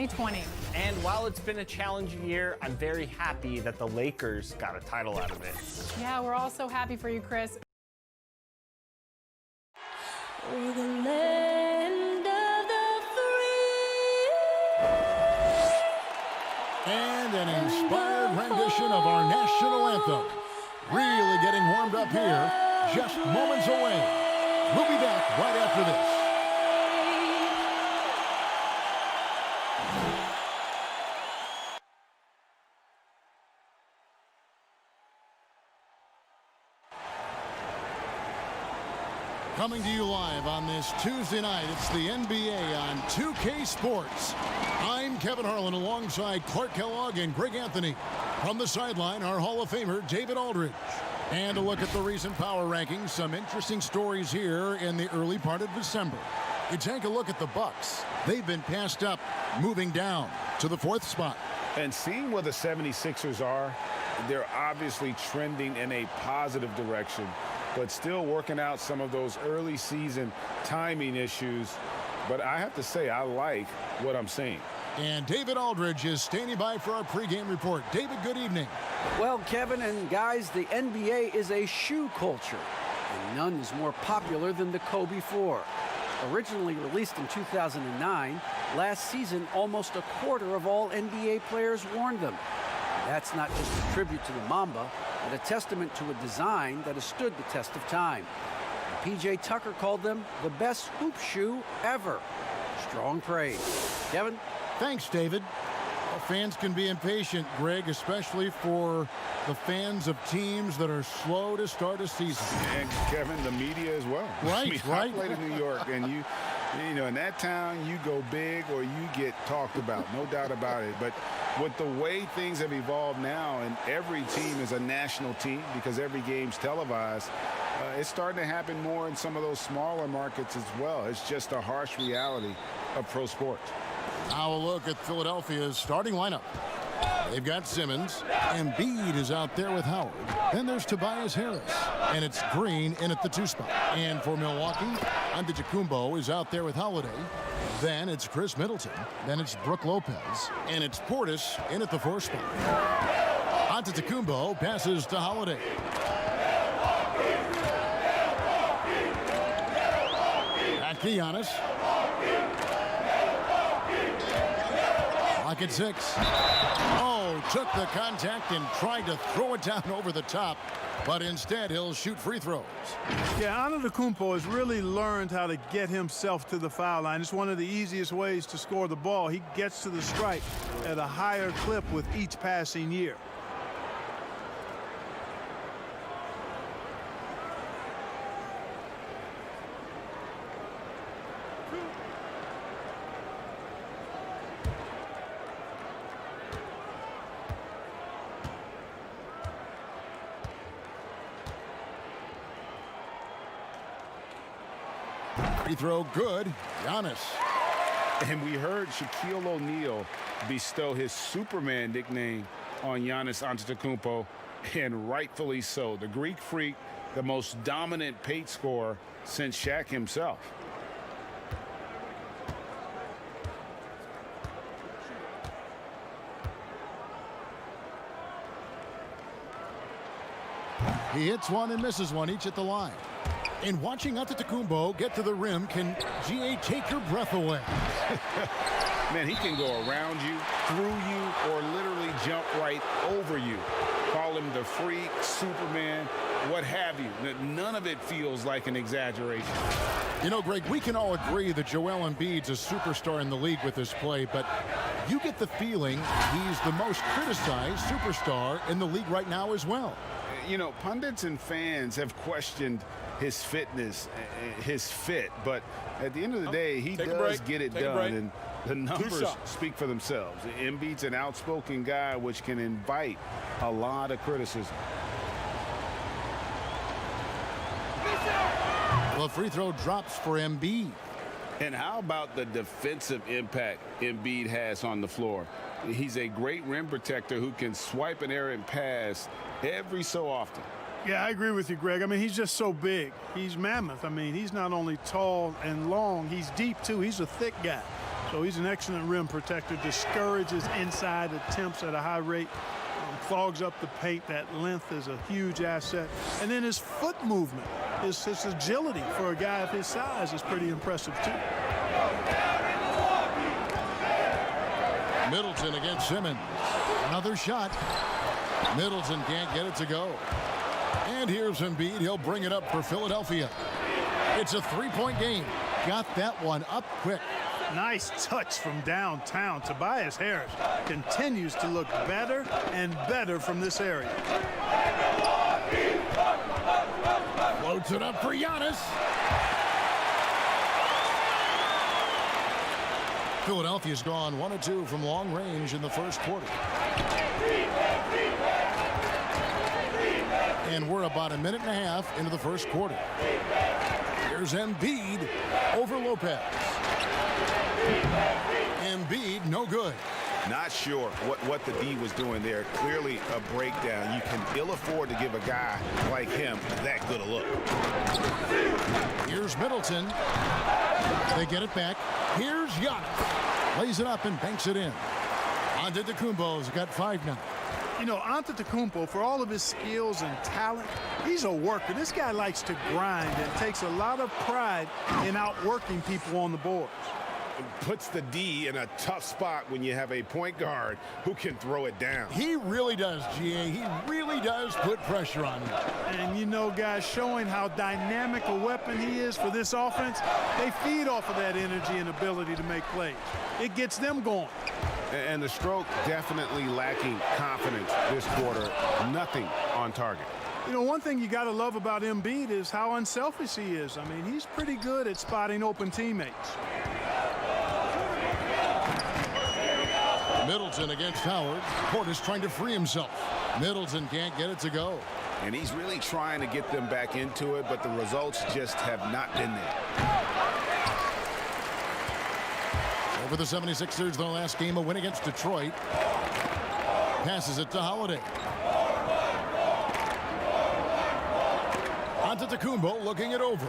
2020. And while it's been a challenging year, I'm very happy that the Lakers got a title out of it. Yeah, we're all so happy for you, Chris. We're the land of the free. And an inspired rendition of our national anthem. Really getting warmed up here, just moments away. We'll be back right after this. Coming to you live on this Tuesday night, it's the NBA on 2K Sports. I'm Kevin Harlan alongside Clark Kellogg and Greg Anthony. From the sideline, our Hall of Famer, David Aldridge. And a look at the recent power rankings. Some interesting stories here in the early part of December. You take a look at the Bucks. They've been passed up, moving down to the 4th spot. And seeing where the 76ers are, they're obviously trending in a positive direction, but still working out some of those early season timing issues. But I have to say, I like what I'm seeing. And David Aldridge is standing by for our pregame report. David, good evening. Well, Kevin and guys, the NBA is a shoe culture, and none is more popular than the Kobe 4. Originally released in 2009, last season almost a quarter of all NBA players worn them. That's not just a tribute to the Mamba, but a testament to a design that has stood the test of time. And PJ Tucker called them the best hoop shoe ever. Strong praise. Kevin? Thanks, David. Well, fans can be impatient, Greg, especially for the fans of teams that are slow to start a season. And Kevin, the media as well. Right, I mean, right. I played in New York, and you know, in that town, you go big or you get talked about, no doubt about it. But with the way things have evolved now, and every team is a national team because every game's televised, it's starting to happen more in some of those smaller markets as well. It's just a harsh reality of pro sports. Now a look at Philadelphia's starting lineup. They've got Simmons. Embiid is out there with Howard. Then there's Tobias Harris. And it's Green in at the 2 spot. And for Milwaukee, Antetokounmpo is out there with Holiday. Then it's Chris Middleton. Then it's Brook Lopez. And it's Portis in at the 4 spot. Antetokounmpo passes to Holiday. Back to Giannis. Lock at 6. Oh, took the contact and tried to throw it down over the top, but instead he'll shoot free throws. Yeah, Antetokounmpo has really learned how to get himself to the foul line. It's one of the easiest ways to score the ball. He gets to the stripe at a higher clip with each passing year. Free throw good. Giannis. And we heard Shaquille O'Neal bestow his Superman nickname on Giannis Antetokounmpo, and rightfully so. The Greek Freak, the most dominant paint scorer since Shaq himself. He hits one and misses one, each at the line. And watching Antetokounmpo get to the rim can, GA, take your breath away. Man, he can go around you, through you, or literally jump right over you. Call him the Freak, Superman, what have you. None of it feels like an exaggeration. You know, Greg, we can all agree that Joel Embiid's a superstar in the league with his play, but you get the feeling he's the most criticized superstar in the league right now as well. You know, pundits and fans have questioned his fitness, his fit, but at the end of the day, he does get it done, and the numbers speak for themselves. Embiid's an outspoken guy, which can invite a lot of criticism. The free throw drops for Embiid. And how about the defensive impact Embiid has on the floor? He's a great rim protector who can swipe an errant pass every so often. Yeah, I agree with you, Greg. I mean, he's just so big. He's mammoth. I mean, he's not only tall and long, he's deep, too. He's a thick guy. So he's an excellent rim protector, discourages inside attempts at a high rate, clogs up the paint. That length is a huge asset. And then his foot movement, his agility for a guy of his size is pretty impressive too. Middleton against Simmons. Another shot. Middleton can't get it to go. And here's Embiid. He'll bring it up for Philadelphia. It's a three-point game. Got that one up quick. Nice touch from downtown. Tobias Harris continues to look better and better from this area. Floats it up for Giannis. Philadelphia's gone 1 of 2 from long range in the first quarter. And we're about a minute and a half into the first quarter. Here's Embiid over Lopez. Embiid, no good. Not sure what the D was doing there. Clearly a breakdown. You can ill afford to give a guy like him that good a look. Here's Middleton. They get it back. Here's Giannis. Lays it up and banks it in. Antetokounmpo's got 5 now. You know, Antetokounmpo, for all of his skills and talent, he's a worker. This guy likes to grind and takes a lot of pride in outworking people on the boards. Puts the D in a tough spot when you have a point guard who can throw it down. He really does, GA. He really does put pressure on him. And, you know, guys, showing how dynamic a weapon he is for this offense, they feed off of that energy and ability to make plays. It gets them going. And the stroke definitely lacking confidence this quarter. Nothing on target. You know, one thing you got to love about Embiid is how unselfish he is. I mean, he's pretty good at spotting open teammates. Middleton against Howard. Portis trying to free himself. Middleton can't get it to go. And he's really trying to get them back into it, but the results just have not been there. Over the 76ers, their last game, a win against Detroit. Passes it to Holiday. Antetokounmpo looking it over.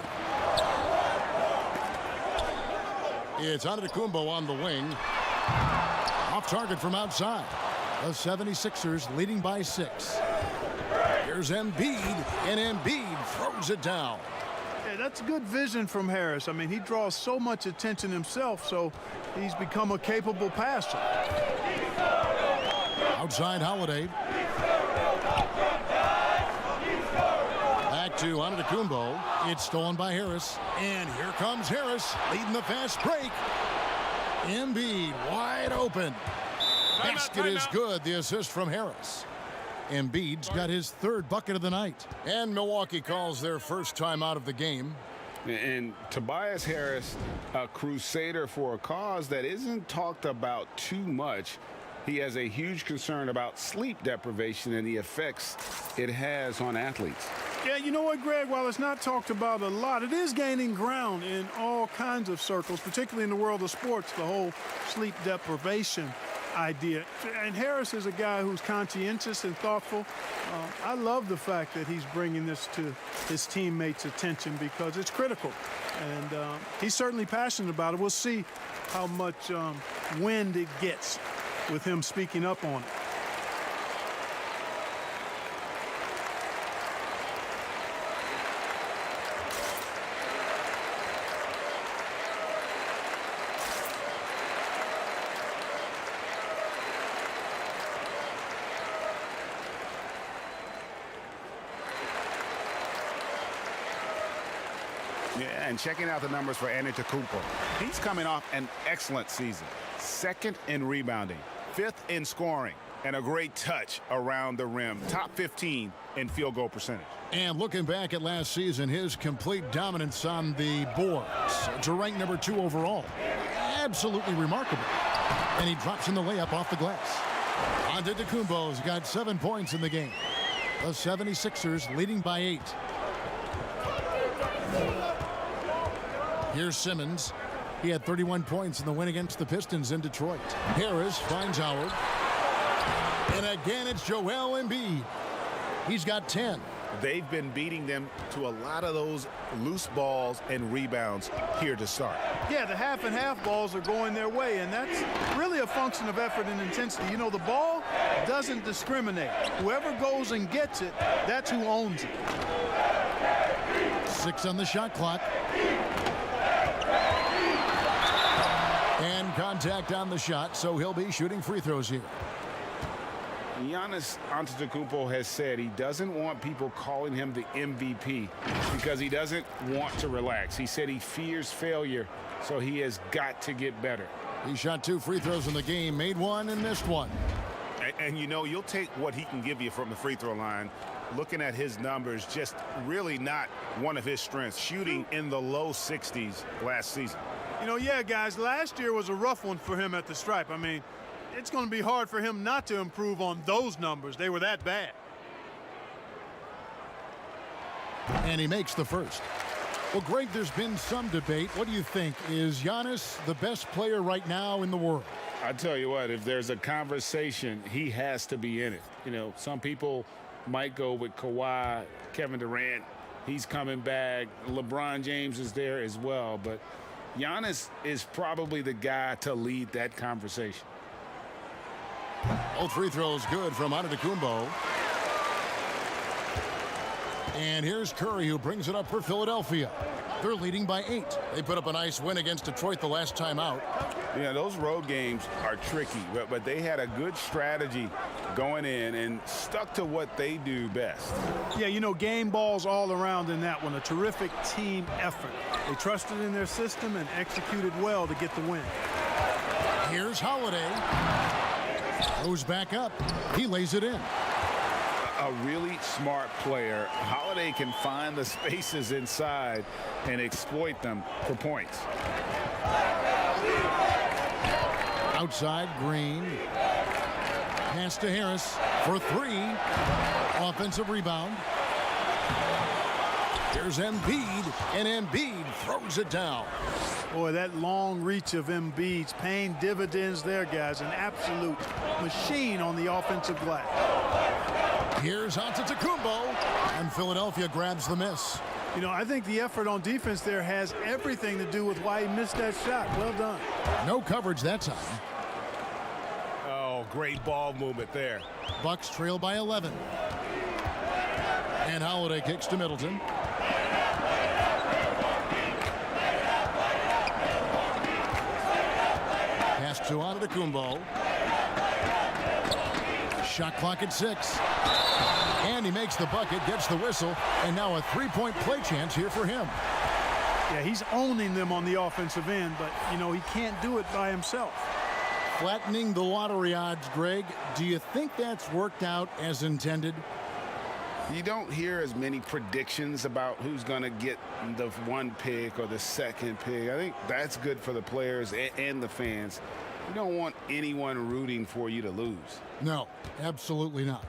It's Antetokounmpo on the wing. Off target from outside. The 76ers leading by 6. Here's Embiid, and Embiid throws it down. Yeah, that's good vision from Harris. I mean, he draws so much attention himself, so he's become a capable passer. Outside Holiday. Back to Antetokounmpo. It's stolen by Harris. And here comes Harris leading the fast break. Embiid wide open. Basket is good. The assist from Harris. Embiid's got his 3rd bucket of the night. And Milwaukee calls their first time out of the game. And Tobias Harris, a crusader for a cause that isn't talked about too much. He has a huge concern about sleep deprivation and the effects it has on athletes. Yeah, you know what, Greg? While it's not talked about a lot, it is gaining ground in all kinds of circles, particularly in the world of sports, the whole sleep deprivation idea. And Harris is a guy who's conscientious and thoughtful. I love the fact that he's bringing this to his teammates' attention because it's critical. And he's certainly passionate about it. We'll see how much wind it gets with him speaking up on it. Yeah, and checking out the numbers for Antetokounmpo. He's coming off an excellent season. 2nd in rebounding, 5th in scoring, and a great touch around the rim. Top 15 in field goal percentage. And looking back at last season, his complete dominance on the boards to rank number 2 overall. Absolutely remarkable. And he drops in the layup off the glass. Antetokounmpo's got 7 points in the game. The 76ers leading by 8. Here's Simmons. He had 31 points in the win against the Pistons in Detroit. Harris finds Howard. And again, it's Joel Embiid. He's got 10. they've been beating them to a lot of those loose balls and rebounds here to start. Yeah, the half and half balls are going their way, and that's really a function of effort and intensity. You know, the ball doesn't discriminate. Whoever goes and gets it, that's who owns it. 6 on the shot clock. And contact on the shot, so he'll be shooting free throws here. Giannis Antetokounmpo has said he doesn't want people calling him the MVP because he doesn't want to relax. He said he fears failure, so he has got to get better. He shot 2 free throws in the game, made 1 and missed 1. And you know, you'll take what he can give you from the free throw line. Looking at his numbers, just really not one of his strengths, shooting in the low 60s last season. You know, yeah, guys, last year was a rough one for him at the stripe. I mean, it's going to be hard for him not to improve on those numbers. They were that bad. And he makes the first. Well, Greg, there's been some debate. What do you think? Is Giannis the best player right now in the world? I tell you what, if there's a conversation, he has to be in it. You know, some people might go with Kawhi, Kevin Durant. He's coming back. LeBron James is there as well. But Giannis is probably the guy to lead that conversation. All free throws good from Antetokounmpo. And here's Curry, who brings it up for Philadelphia. They're leading by 8. They put up a nice win against Detroit the last time out. Yeah, those road games are tricky, but they had a good strategy going in and stuck to what they do best. Yeah, you know, game balls all around in that one. A terrific team effort. They trusted in their system and executed well to get the win. Here's Holiday. Goes back up. He lays it in. A really smart player. Holiday can find the spaces inside and exploit them for points. Outside, Green. Pass to Harris for 3. Offensive rebound. Here's Embiid, and Embiid throws it down. Boy, that long reach of Embiid's paying dividends there, guys. An absolute machine on the offensive glass. Here's Antetokounmpo, and Philadelphia grabs the miss. You know, I think the effort on defense there has everything to do with why he missed that shot. Well done. No coverage that time. Oh, great ball movement there. Bucks trail by 11. And Holiday kicks to Middleton. Pass to Antetokounmpo. Shot clock at 6. And he makes the bucket, gets the whistle, and now a 3-point play chance here for him. Yeah, he's owning them on the offensive end, but, you know, he can't do it by himself. Flattening the lottery odds, Greg. Do you think that's worked out as intended? You don't hear as many predictions about who's going to get the 1 pick or the 2nd pick. I think that's good for the players and the fans. You don't want anyone rooting for you to lose. No, absolutely not.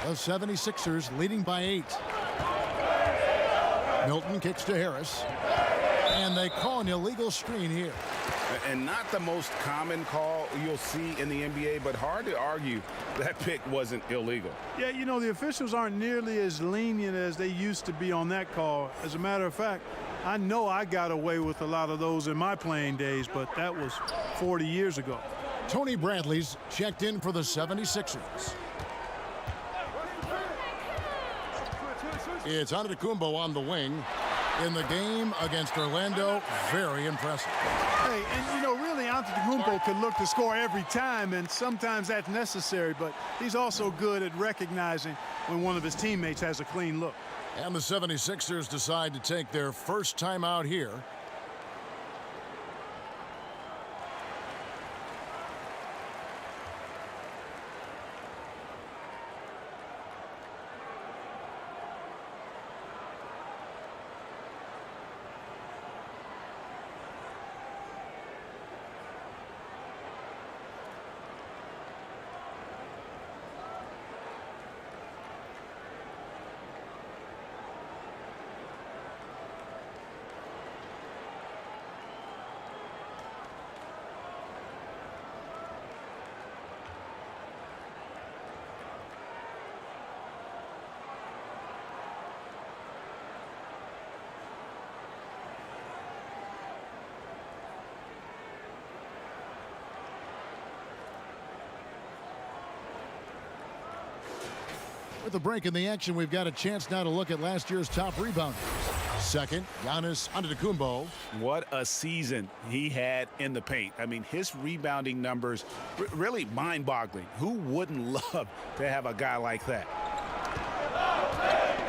The 76ers leading by 8. Milton kicks to Harris. And they call an illegal screen here. And not the most common call you'll see in the NBA, but hard to argue that pick wasn't illegal. Yeah, you know, the officials aren't nearly as lenient as they used to be on that call. As a matter of fact, I know I got away with a lot of those in my playing days, but that was 40 years ago. Tony Bradley's checked in for the 76ers. It's Antetokounmpo on the wing. In the game against Orlando, very impressive. Hey, and you know, really, Antetokounmpo could look to score every time, and sometimes that's necessary, but he's also good at recognizing when one of his teammates has a clean look. And the 76ers decide to take their first time out here. With a break in the action, we've got a chance now to look at last year's top rebounders. Second, Giannis Antetokounmpo. What a season he had in the paint. I mean, his rebounding numbers really mind-boggling. Who wouldn't love to have a guy like that?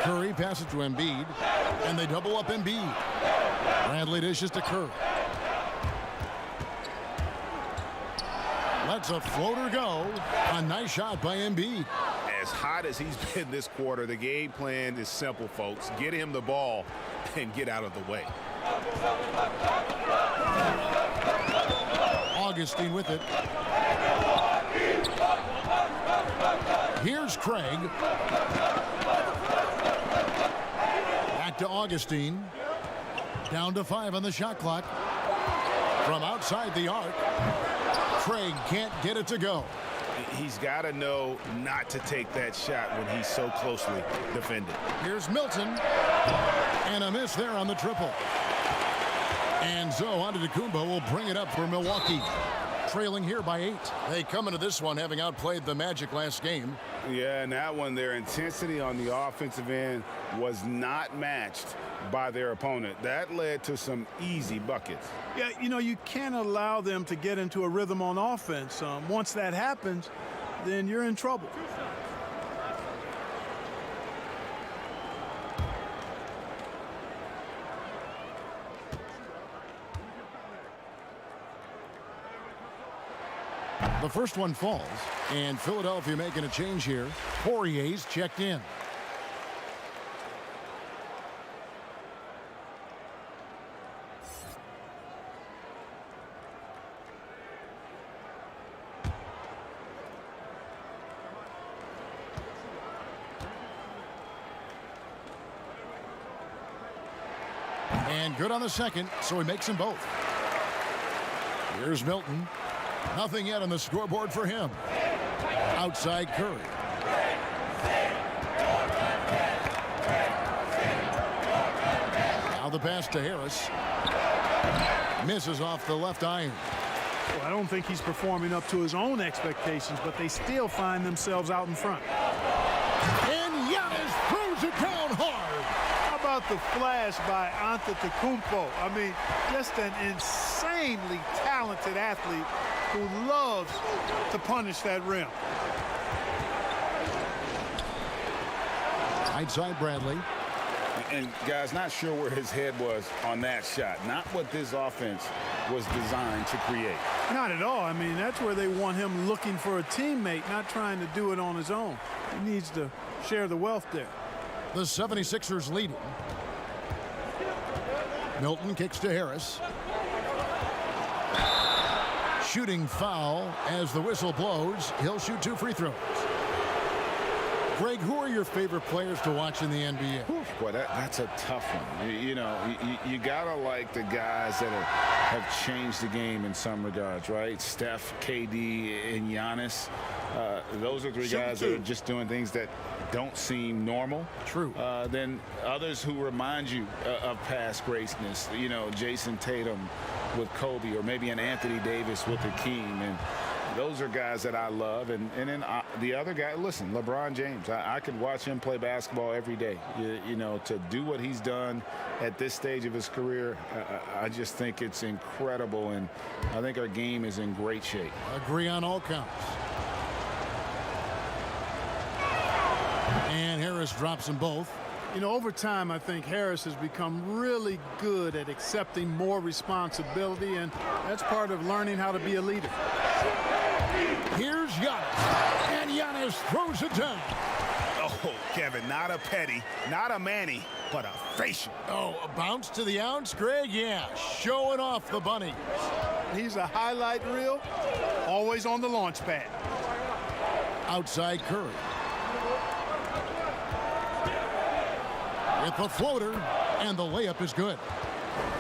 Curry passes to Embiid, and they double up Embiid. Bradley dishes to Curry. Lets a floater go. A nice shot by Embiid. As hot as he's been this quarter, the game plan is simple, folks. Get him the ball and get out of the way. Augustine with it. Here's Craig. Back to Augustine. Down to 5 on the shot clock. From outside the arc, Craig can't get it to go. He's got to know not to take that shot when he's so closely defended. Here's Milton. And a miss there on the triple. And so Antetokounmpo will bring it up for Milwaukee. Trailing here by 8. They come into this one having outplayed the Magic last game. Yeah, and that one, their intensity on the offensive end was not matched by their opponent. That led to some easy buckets. Yeah, you know, you can't allow them to get into a rhythm on offense. Once that happens, then you're in trouble. The first one falls, and Philadelphia making a change here. Poirier's checked in. And good on the second, so he makes them both. Here's Milton. Nothing yet on the scoreboard for him. Outside Curry. Now the pass to Harris. Misses off the left iron. Well, I don't think he's performing up to his own expectations, but they still find themselves out in front. And Giannis throws it down hard. How about the flash by Antetokounmpo? I mean, just an insanely talented athlete who loves to punish that rim. Right side Bradley. And guys, not sure where his head was on that shot. Not what this offense was designed to create. Not at all. I mean, that's where they want him looking for a teammate, not trying to do it on his own. He needs to share the wealth there. The 76ers leading. Milton kicks to Harris. Shooting foul as the whistle blows. He'll shoot 2 free throws. Greg, who are your favorite players to watch in the NBA? Boy, that's a tough one. You gotta like the guys that have changed the game in some regards, right? Steph, KD, and Giannis. Those are 3 guys that are just doing things that don't seem normal. True. Then others who remind you of past greatness. You know, Jason Tatum with Kobe, or maybe an Anthony Davis with Hakeem. And those are guys that I love. And then the other guy, listen, LeBron James. I could watch him play basketball every day. You know, to do what he's done at this stage of his career, I just think it's incredible. And I think our game is in great shape. Agree on all counts. And Harris drops them both. You know, over time, I think Harris has become really good at accepting more responsibility, and that's part of learning how to be a leader. Here's Giannis, and Giannis throws it down. Oh, Kevin, not a petty, not a Manny, but a facial. Oh, a bounce to the ounce, Greg? Yeah, showing off the bunny. He's a highlight reel, always on the launch pad. Outside Curry. With the floater, and the layup is good.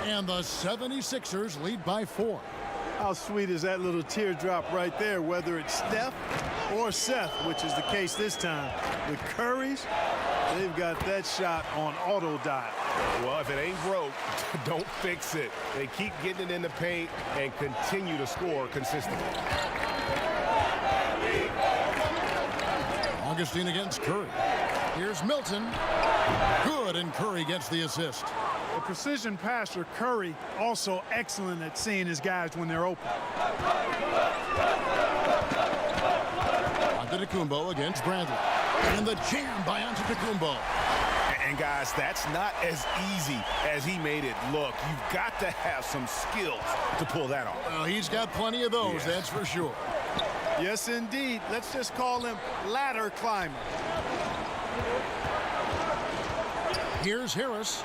And the 76ers lead by 4. How sweet is that little teardrop right there, whether it's Steph or Seth, which is the case this time. With Curry's, they've got that shot on auto dial. Well, if it ain't broke, don't fix it. They keep getting it in the paint and continue to score consistently. Augustine against Curry. Here's Milton. Good, and Curry gets the assist. The precision passer, Curry, also excellent at seeing his guys when they're open. Antetokounmpo against Bradley. And the jam by Antetokounmpo. And guys, that's not as easy as he made it look. You've got to have some skills to pull that off. Well, he's got plenty of those, that's for sure. Yes, indeed. Let's just call him ladder climber. Here's Harris.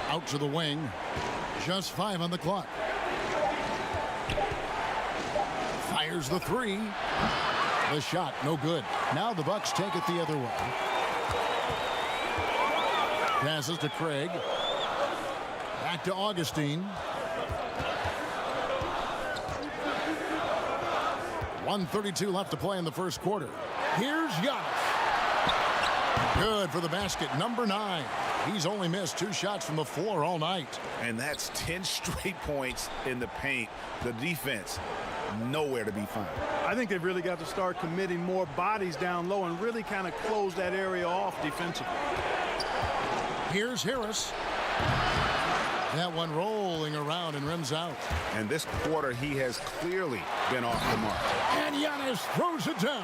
Out to the wing. Just 5 on the clock. Fires the 3. The shot, no good. Now the Bucks take it the other way. Passes to Craig. Back to Augustine. 1:32 left to play in the first quarter. Here's Giannis. Good for the basket, number 9. He's only missed 2 shots from the floor all night. And that's 10 straight points in the paint. The defense, nowhere to be found. I think they've really got to start committing more bodies down low and really kind of close that area off defensively. Here's Harris. That one rolling around and rims out. And this quarter, he has clearly been off the mark. And Giannis throws it down.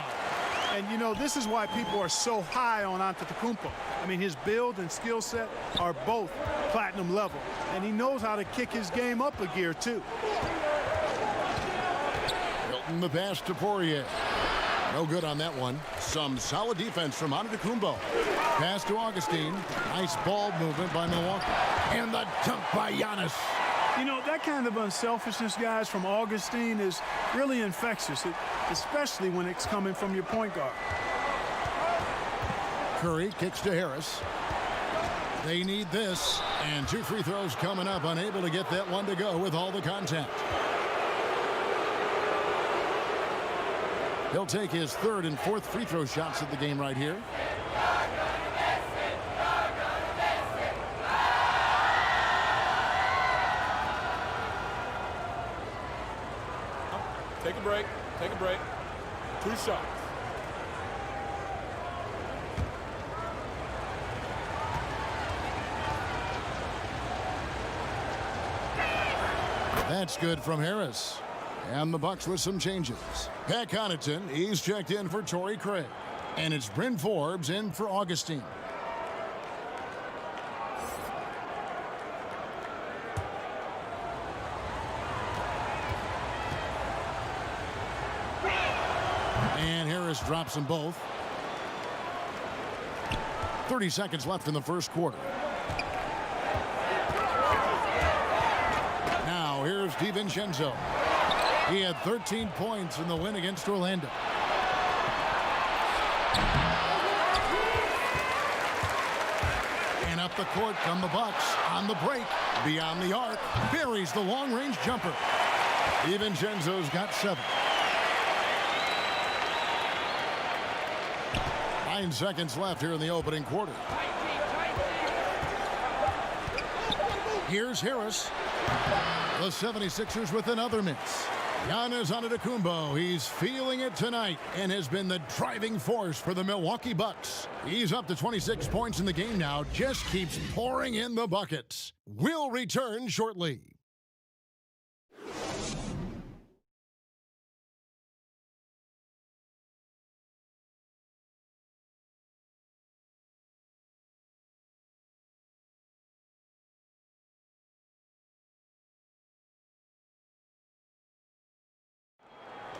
And, you know, this is why people are so high on Antetokounmpo. I mean, his build and skill set are both platinum level. And he knows how to kick his game up a gear, too. Milton the pass to Poirier. No good on that one. Some solid defense from Antetokounmpo. Pass to Augustine. Nice ball movement by Milwaukee. And the dunk by Giannis. You know, that kind of unselfishness, guys, from Augustine is really infectious, especially when it's coming from your point guard. Curry kicks to Harris. They need this. And 2 free throws coming up. Unable to get that one to go with all the contact. He'll take his 3rd and 4th free throw shots of the game right here. Take a break. Take a break. 2 shots. That's good from Harris. And the Bucks with some changes. Pat Connaughton, he's checked in for Torrey Craig. And it's Bryn Forbes in for Augustine. And Harris drops them both. 30 seconds left in the first quarter. Now here's DiVincenzo. He had 13 points in the win against Orlando. And up the court come the Bucks on the break. Beyond the arc. Buries the long-range jumper. DiVincenzo's got 7. 9 seconds left here in the opening quarter. Here's Harris. The 76ers with another miss. Giannis Antetokounmpo, he's feeling it tonight and has been the driving force for the Milwaukee Bucks. He's up to 26 points in the game now, just keeps pouring in the buckets. We'll return shortly.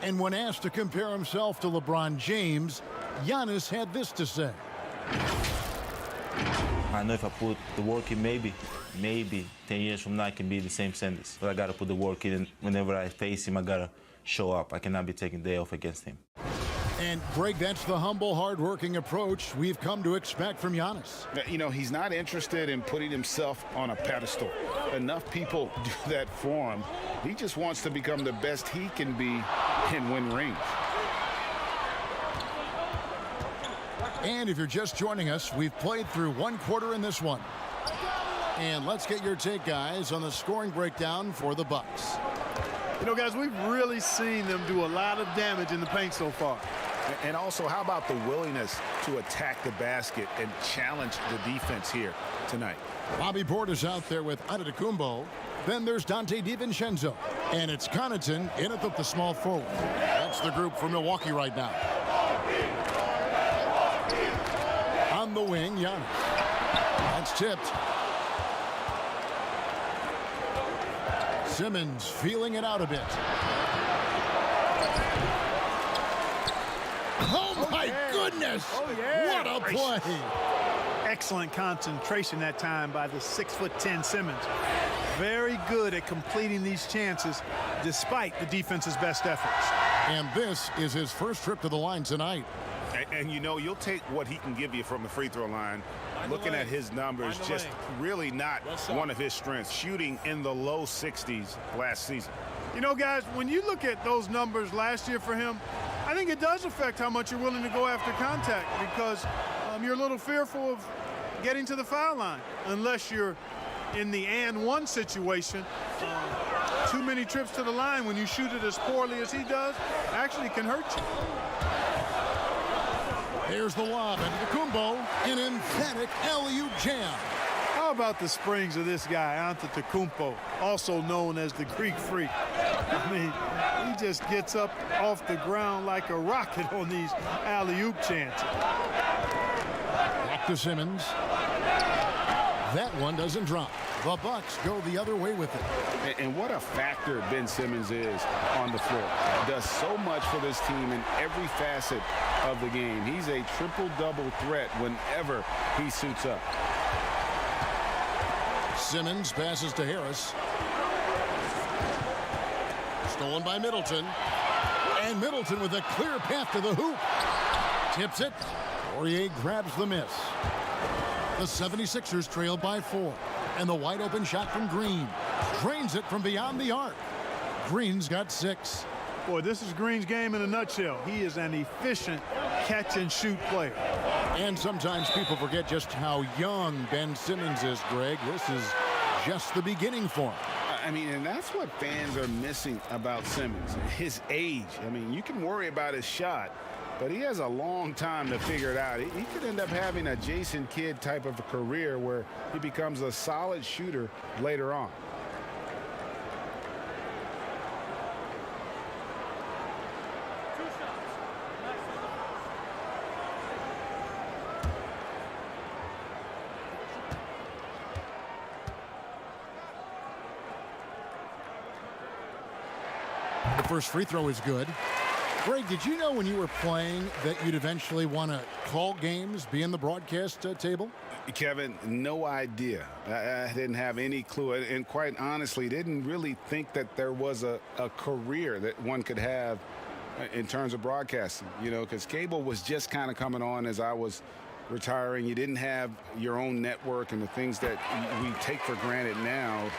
And when asked to compare himself to LeBron James, Giannis had this to say. I know if I put the work in, maybe 10 years from now I can be the same Sanders. But I got to put the work in, and whenever I face him, I got to show up. I cannot be taking the day off against him. And, Greg, that's the humble, hard-working approach we've come to expect from Giannis. You know, he's not interested in putting himself on a pedestal. Enough people do that for him. He just wants to become the best he can be and win rings. And if you're just joining us, we've played through 1 quarter in this one. And let's get your take, guys, on the scoring breakdown for the Bucks. You know, guys, we've really seen them do a lot of damage in the paint so far. And also, how about the willingness to attack the basket and challenge the defense here tonight? Bobby Portis out there with Antetokounmpo. Then there's Dante DiVincenzo. And it's Connaughton in at the small forward. That's the group for Milwaukee right now. On the wing, Giannis. That's tipped. Simmons feeling it out a bit. Oh, my goodness! Oh, yeah. What a play! Excellent concentration that time by the 6'10" Simmons. Very good at completing these chances despite the defense's best efforts. And this is his first trip to the line tonight. And you know, you'll take what he can give you from the free throw line. Looking at his numbers, just really not one of his strengths. Shooting in the low 60s last season. You know, guys, when you look at those numbers last year for him, I think it does affect how much you're willing to go after contact, because you're a little fearful of getting to the foul line unless you're in the and one situation. Too many trips to the line when you shoot it as poorly as he does actually can hurt you. Here's the lob, and Antetokounmpo, an emphatic alley-oop jam. How about the springs of this guy, Antetokounmpo, also known as the Greek Freak? I mean, he just gets up off the ground like a rocket on these alley-oop chances. Back to Simmons. That one doesn't drop. The Bucks go the other way with it. And what a factor Ben Simmons is on the floor. Does so much for this team in every facet of the game. He's a triple-double threat whenever he suits up. Simmons passes to Harris. Stolen by Middleton. And Middleton with a clear path to the hoop. Tips it. Poirier grabs the miss. The 76ers trail by 4. And the wide open shot from Green. Drains it from beyond the arc. Green's got 6. Boy, this is Green's game in a nutshell. He is an efficient catch-and-shoot player. And sometimes people forget just how young Ben Simmons is, Greg. This is just the beginning for him. I mean, and that's what fans are missing about Simmons, his age. I mean, you can worry about his shot, but he has a long time to figure it out. He could end up having a Jason Kidd type of a career where he becomes a solid shooter later on. The first free throw is good. Greg, did you know when you were playing that you'd eventually want to call games, be in the broadcast table? Kevin, no idea. I didn't have any clue. And quite honestly, didn't really think that there was a career that one could have in terms of broadcasting, you know, because cable was just kind of coming on as I was retiring. You didn't have your own network and the things that we take for granted now.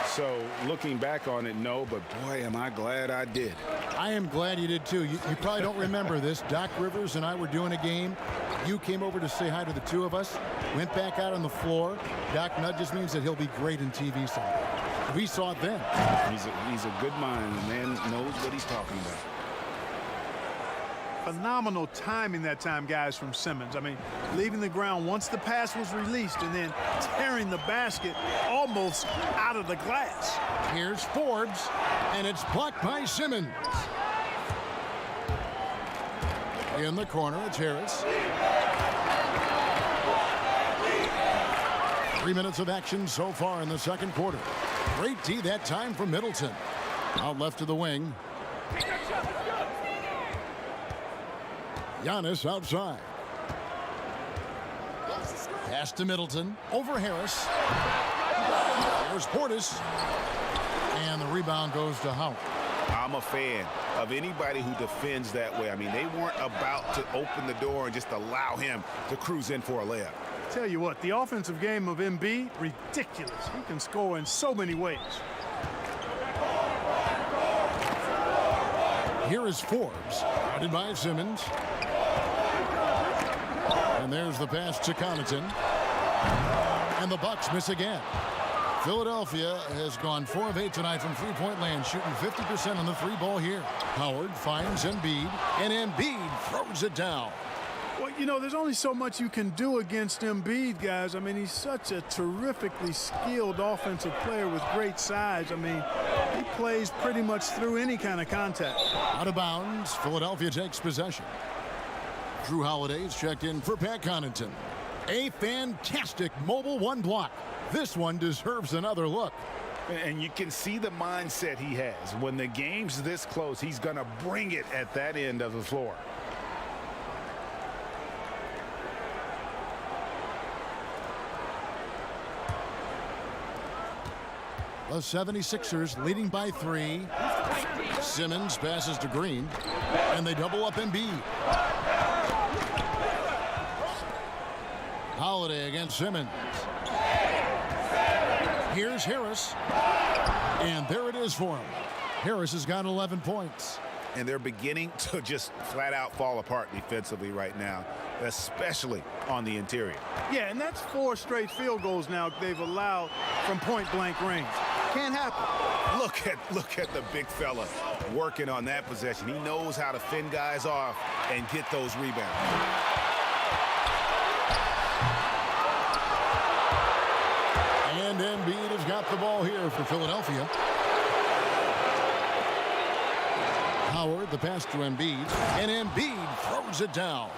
So looking back on it, no, but boy, am I glad I did. I am glad you did too. You probably don't remember this. Doc Rivers and I were doing a game. You came over to say hi to the two of us, went back out on the floor. Doc nudges means that he'll be great in TV someday. We saw it then. He's a good mind. The man knows what he's talking about. Phenomenal timing that time, guys, from Simmons. I mean, leaving the ground once the pass was released and then tearing the basket almost out of the glass. Here's Forbes, and it's blocked by Simmons. In the corner, it's Harris. 3 minutes of action so far in the second quarter. Great D that time from Middleton. Out left to the wing. Giannis outside. Pass to Middleton. Over Harris. There's Portis. And the rebound goes to Howard. I'm a fan of anybody who defends that way. I mean, they weren't about to open the door and just allow him to cruise in for a layup. Tell you what, the offensive game of Embiid, ridiculous. He can score in so many ways. Here is Forbes, guarded by Simmons. And there's the pass to Connaughton. And the Bucks miss again. Philadelphia has gone 4 of 8 tonight from three-point land, shooting 50% on the three ball here. Howard finds Embiid, and Embiid throws it down. Well, you know, there's only so much you can do against Embiid, guys. I mean, he's such a terrifically skilled offensive player with great size. I mean, he plays pretty much through any kind of contact. Out of bounds, Philadelphia takes possession. Drew Holiday's checked in for Pat Connaughton. A fantastic mobile one block. This one deserves another look. And you can see the mindset he has. When the game's this close, he's going to bring it at that end of the floor. The 76ers leading by 3. Simmons passes to Green, and they double up Embiid. Holiday against Simmons. Here's Harris, and there it is for him. Harris has got 11 points. And they're beginning to just flat out fall apart defensively right now, especially on the interior. Yeah, and that's 4 straight field goals now they've allowed from point-blank range. Can't happen. Look at the big fella working on that possession. He knows how to fend guys off and get those rebounds. And Embiid has got the ball here for Philadelphia. Howard, the pass to Embiid, and Embiid throws it down.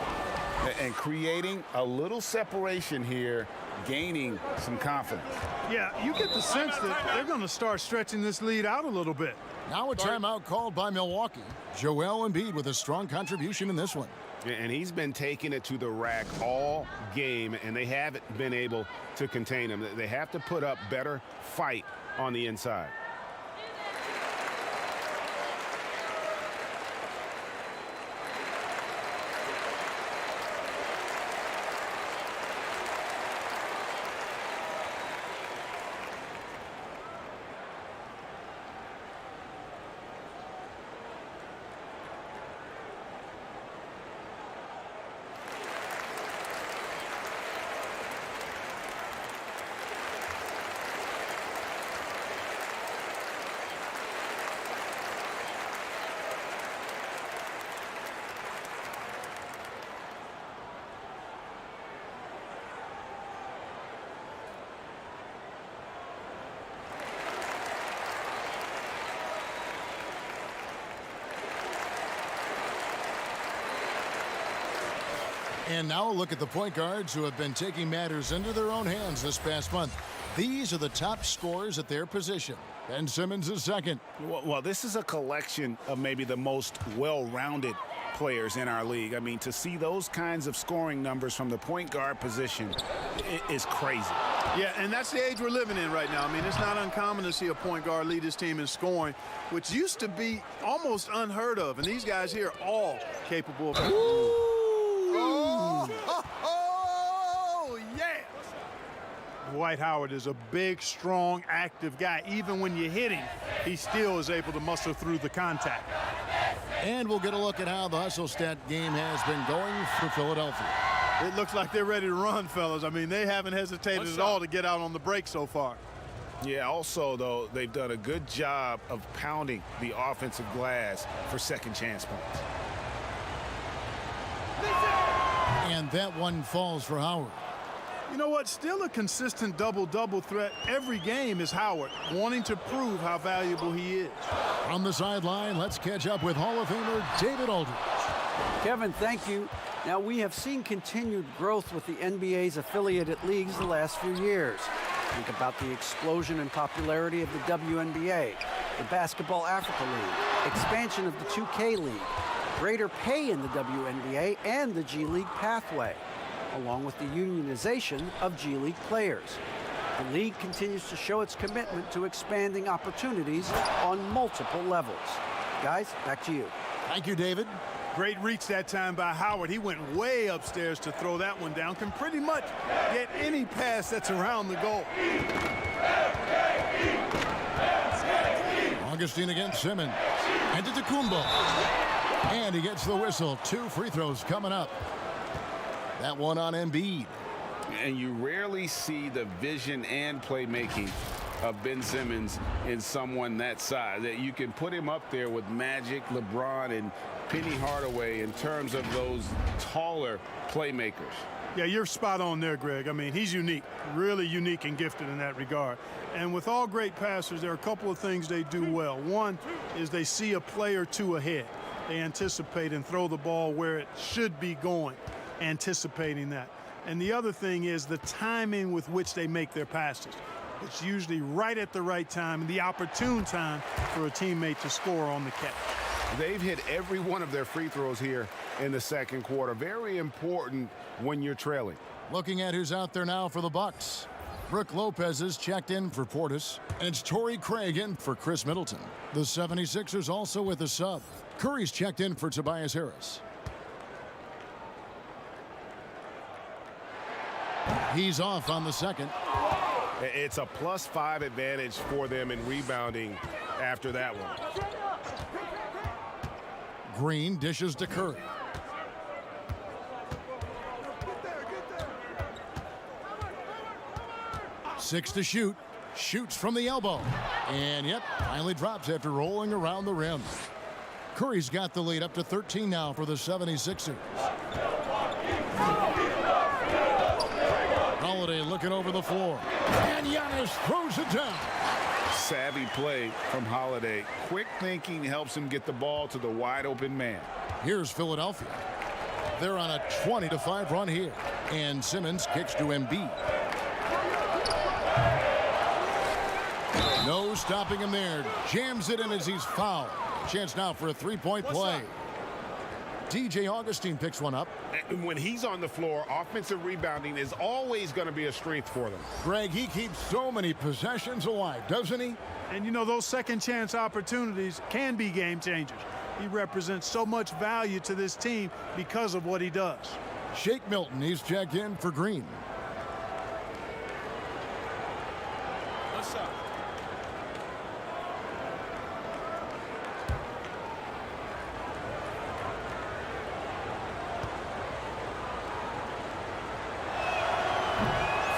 And creating a little separation here, gaining some confidence. Yeah, you get the sense that they're going to start stretching this lead out a little bit. Now a timeout called by Milwaukee. Joel Embiid with a strong contribution in this one. And he's been taking it to the rack all game, and they haven't been able to contain him. They have to put up better fight on the inside. And now a look at the point guards who have been taking matters into their own hands this past month. These are the top scorers at their position. Ben Simmons is second. Well, this is a collection of maybe the most well-rounded players in our league. I mean, to see those kinds of scoring numbers from the point guard position is crazy. Yeah, and that's the age we're living in right now. I mean, it's not uncommon to see a point guard lead his team in scoring, which used to be almost unheard of. And these guys here are all capable of it. Oh, yeah! Dwight Howard is a big, strong, active guy. Even when you hit him, he still is able to muscle through the contact. And we'll get a look at how the hustle stat game has been going for Philadelphia. It looks like they're ready to run, fellas. I mean, they haven't hesitated at all to get out on the break so far. Yeah, also, though, they've done a good job of pounding the offensive glass for second chance points. And that one falls for Howard. You know what? Still a consistent double-double threat every game is Howard, wanting to prove how valuable he is. On the sideline, let's catch up with Hall of Famer David Aldridge. Kevin, thank you. Now, we have seen continued growth with the NBA's affiliated leagues the last few years. Think about the explosion in popularity of the WNBA, the Basketball Africa League, expansion of the 2K League, greater pay in the WNBA and the G League pathway, along with the unionization of G League players. The league continues to show its commitment to expanding opportunities on multiple levels. Guys, back to you. Thank you, David. Great reach that time by Howard. He went way upstairs to throw that one down. Can pretty much get any pass that's around the goal. Augustine against Simmons. And to Tacumbo. And he gets the whistle. 2 free throws coming up. That one on Embiid. And you rarely see the vision and playmaking of Ben Simmons in someone that size. That you can put him up there with Magic, LeBron, and Penny Hardaway in terms of those taller playmakers. Yeah, you're spot on there, Greg. I mean, he's unique, really unique and gifted in that regard. And with all great passers, there are a couple of things they do well. One is they see a play or two ahead. They anticipate and throw the ball where it should be going, anticipating that. And the other thing is the timing with which they make their passes. It's usually right at the right time and the opportune time for a teammate to score on the catch. They've hit every one of their free throws here in the second quarter. Very important when you're trailing. Looking at who's out there now for the Bucks. Brooke Lopez is checked in for Portis, and it's Torrey Craig in for Chris Middleton. The 76ers also with a sub. Curry's checked in for Tobias Harris. He's off on the second. It's a +5 advantage for them in rebounding after that one. Green dishes to Curry. Six to shoot. Shoots from the elbow. And yep, finally drops after rolling around the rim. Curry's got the lead up to 13 now for the 76ers. Holiday looking over the floor. And Giannis throws it down. Savvy play from Holiday. Quick thinking helps him get the ball to the wide open man. Here's Philadelphia. They're on a 20-5 run here. And Simmons kicks to Embiid. No stopping him there. Jams it in as he's fouled. Chance now for a three-point play. DJ Augustine picks one up. And when he's on the floor, offensive rebounding is always going to be a strength for them. Greg, he keeps so many possessions alive, doesn't he? And you know, those second chance opportunities can be game changers. He represents so much value to this team because of what he does. Shake Milton, he's checked in for Green. What's up?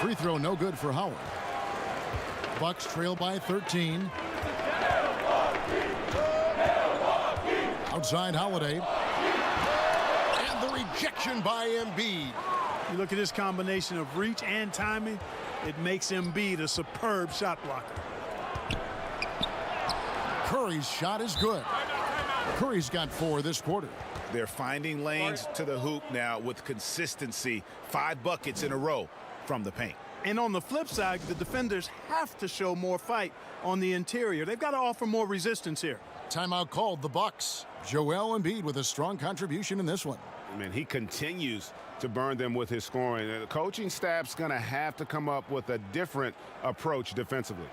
Free throw no good for Howard. Bucks trail by 13. Outside Holiday. And the rejection by Embiid. You look at this combination of reach and timing, it makes Embiid a superb shot blocker. Curry's shot is good. Curry's got 4 this quarter. They're finding lanes to the hoop now with consistency. 5 buckets in a row from the paint. And on the flip side, the defenders have to show more fight on the interior. They've got to offer more resistance here. Timeout called the Bucks. Joel Embiid with a strong contribution in this one. I mean, he continues to burn them with his scoring. The coaching staff's going to have to come up with a different approach defensively.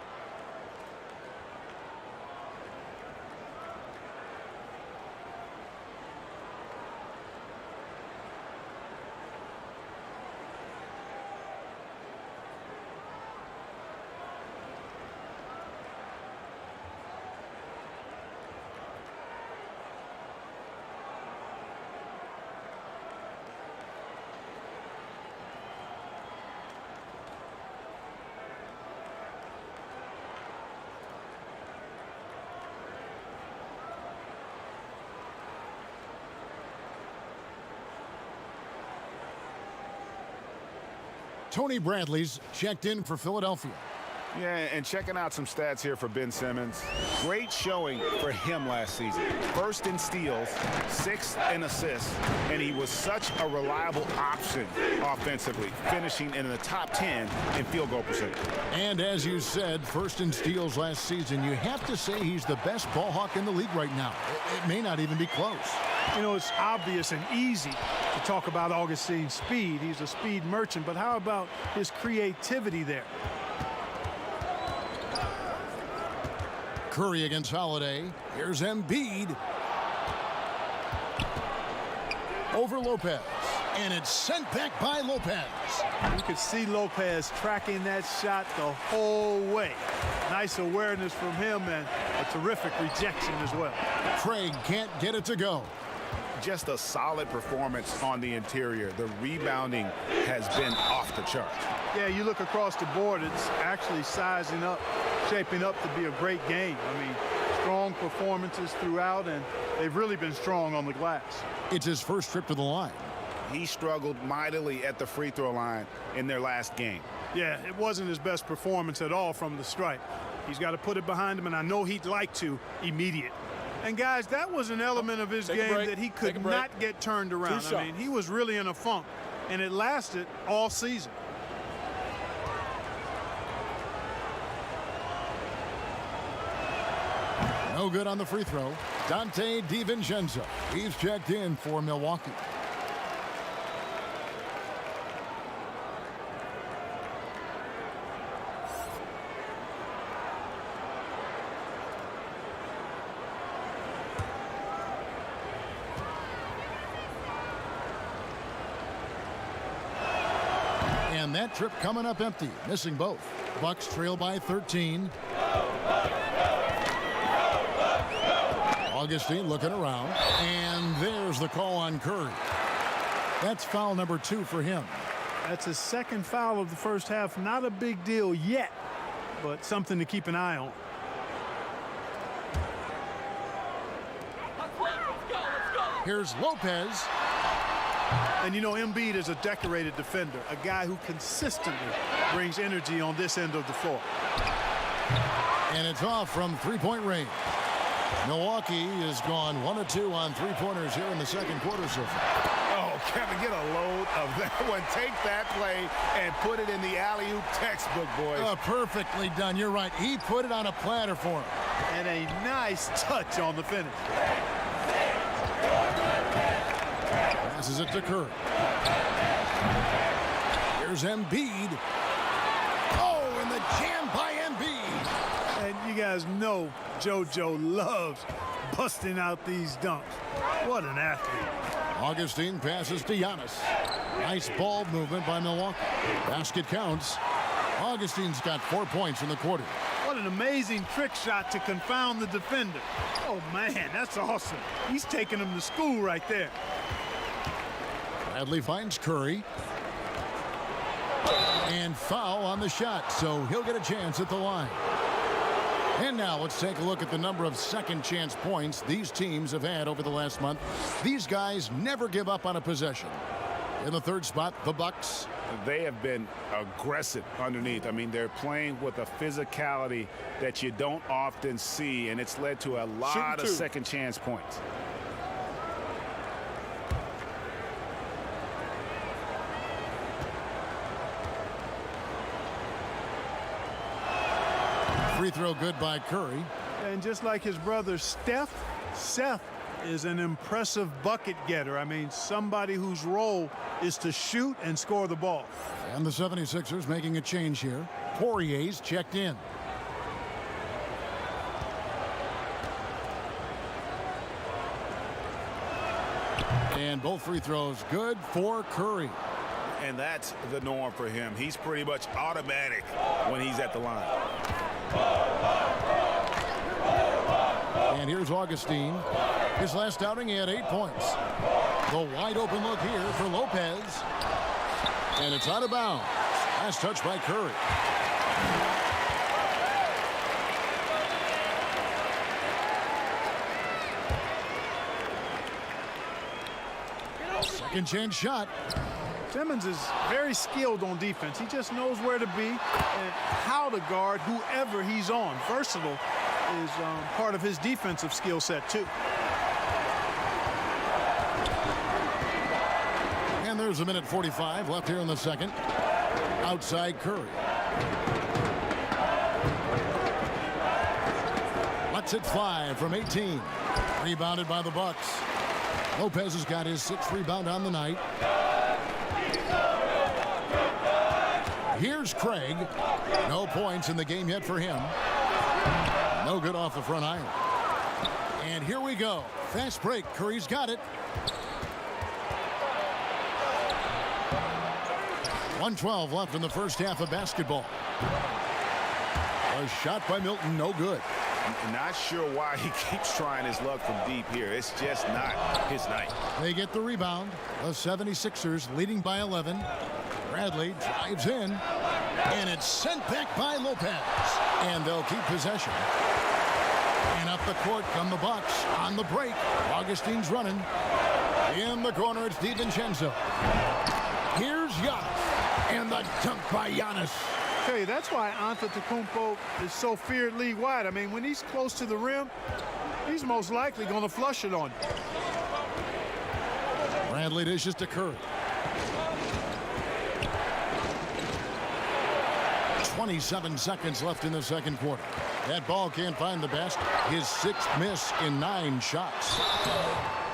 Tony Bradley's checked in for Philadelphia. Yeah, and checking out some stats here for Ben Simmons. Great showing for him last season. 1st in steals, 6th in assists, and he was such a reliable option offensively, finishing in the top 10 in field goal percentage. And as you said, 1st in steals last season. You have to say he's the best ball hawk in the league right now. It may not even be close. You know, it's obvious and easy to talk about Augustine's speed. He's a speed merchant, but how about his creativity there? Curry against Holiday. Here's Embiid. Over Lopez. And it's sent back by Lopez. You could see Lopez tracking that shot the whole way. Nice awareness from him and a terrific rejection as well. Craig can't get it to go. Just a solid performance on the interior. The rebounding has been off the charts. Yeah, you look across the board, it's actually sizing up shaping up to be a great game. I mean, strong performances throughout, and they've really been strong on the glass. It's his first trip to the line. He struggled mightily at the free throw line in their last game. Yeah, it wasn't his best performance at all from the stripe. He's got to put it behind him, and I know he'd like to immediate. And, guys, that was an element of his game that he could not get turned around. I mean, he was really in a funk, and it lasted all season. No good on the free throw. Dante DiVincenzo. He's checked in for Milwaukee. And that trip coming up empty, missing both. Bucks trail by 13. Augustine looking around, and there's the call on Curry. That's foul number 2 for him. That's his second foul of the first half. Not a big deal yet, but something to keep an eye on. Here's Lopez. And, you know, Embiid is a decorated defender, a guy who consistently brings energy on this end of the floor. And it's off from three-point range. Milwaukee has gone 1 of 2 on three-pointers here in the second quarter so far. Oh, Kevin, get a load of that one. Take that play and put it in the alley-oop textbook, boys. Perfectly done. You're right. He put it on a platter for him. And a nice touch on the finish. Passes it to Curry. Here's Embiid. Oh, and the jam by Embiid. And you guys know JoJo loves busting out these dunks. What an athlete. Augustine passes to Giannis. Nice ball movement by Milwaukee. Basket counts. Augustine's got 4 points in the quarter. What an amazing trick shot to confound the defender. Oh, man, that's awesome. He's taking him to school right there. Bradley finds Curry. And foul on the shot, so he'll get a chance at the line. And now let's take a look at the number of second chance points these teams have had over the last month. These guys never give up on a possession. In the third spot, the Bucks. They have been aggressive underneath. I mean, they're playing with a physicality that you don't often see, and it's led to a lot of second chance points. Free throw good by Curry. And just like his brother Steph, Seth is an impressive bucket getter. I mean, somebody whose role is to shoot and score the ball. And the 76ers making a change here. Poirier's checked in. And both free throws good for Curry. And that's the norm for him. He's pretty much automatic when he's at the line. And here's Augustine. His last outing, he had 8 points. The wide open look here for Lopez. And it's out of bounds. Last touch by Curry. Second chance shot. Simmons is very skilled on defense. He just knows where to be and how to guard whoever he's on. Versatile is part of his defensive skill set, too. And there's a minute 45 left here in the second. Outside Curry. Lets it fly from 18. Rebounded by the Bucks. Lopez has got his 6th rebound on the night. Here's Craig. No points in the game yet for him. No good off the front iron. And here we go. Fast break. Curry's got it. 1:12 left in the first half of basketball. A shot by Milton, no good. I'm not sure why he keeps trying his luck from deep here. It's just not his night. They get the rebound. The 76ers leading by 11. Bradley drives in, and it's sent back by Lopez. And they'll keep possession. And up the court come the Bucks on the break. Augustine's running. In the corner, it's DiVincenzo. Here's Giannis. And the dunk by Giannis. Okay, that's why Antetokounmpo is so feared league wide. I mean, when he's close to the rim, he's most likely going to flush it on you. Bradley dishes to Curry. 27 seconds left in the second quarter. That ball can't find the basket. His 6th miss in 9 shots.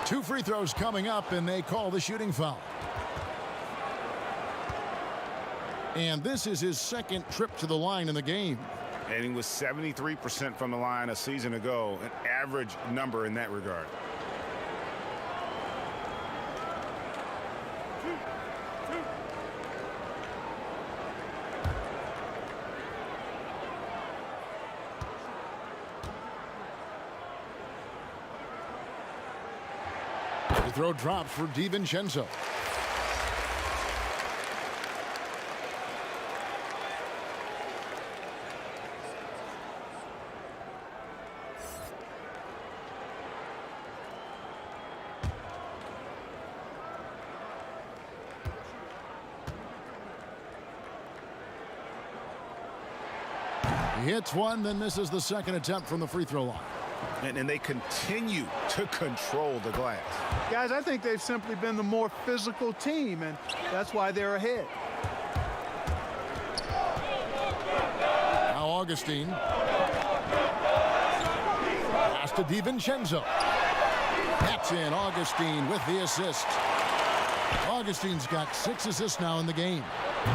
2 free throws coming up, and they call the shooting foul. And this is his 2nd trip to the line in the game. And he was 73% from the line a season ago, an average number in that regard. The throw drops for DiVincenzo. He hits one, then misses the second attempt from the free throw line. And they continue to control the glass. Guys, I think they've simply been the more physical team, and that's why they're ahead. Now Augustine. Pass to DiVincenzo. That's in. Augustine with the assist. Augustine's got 6 assists now in the game.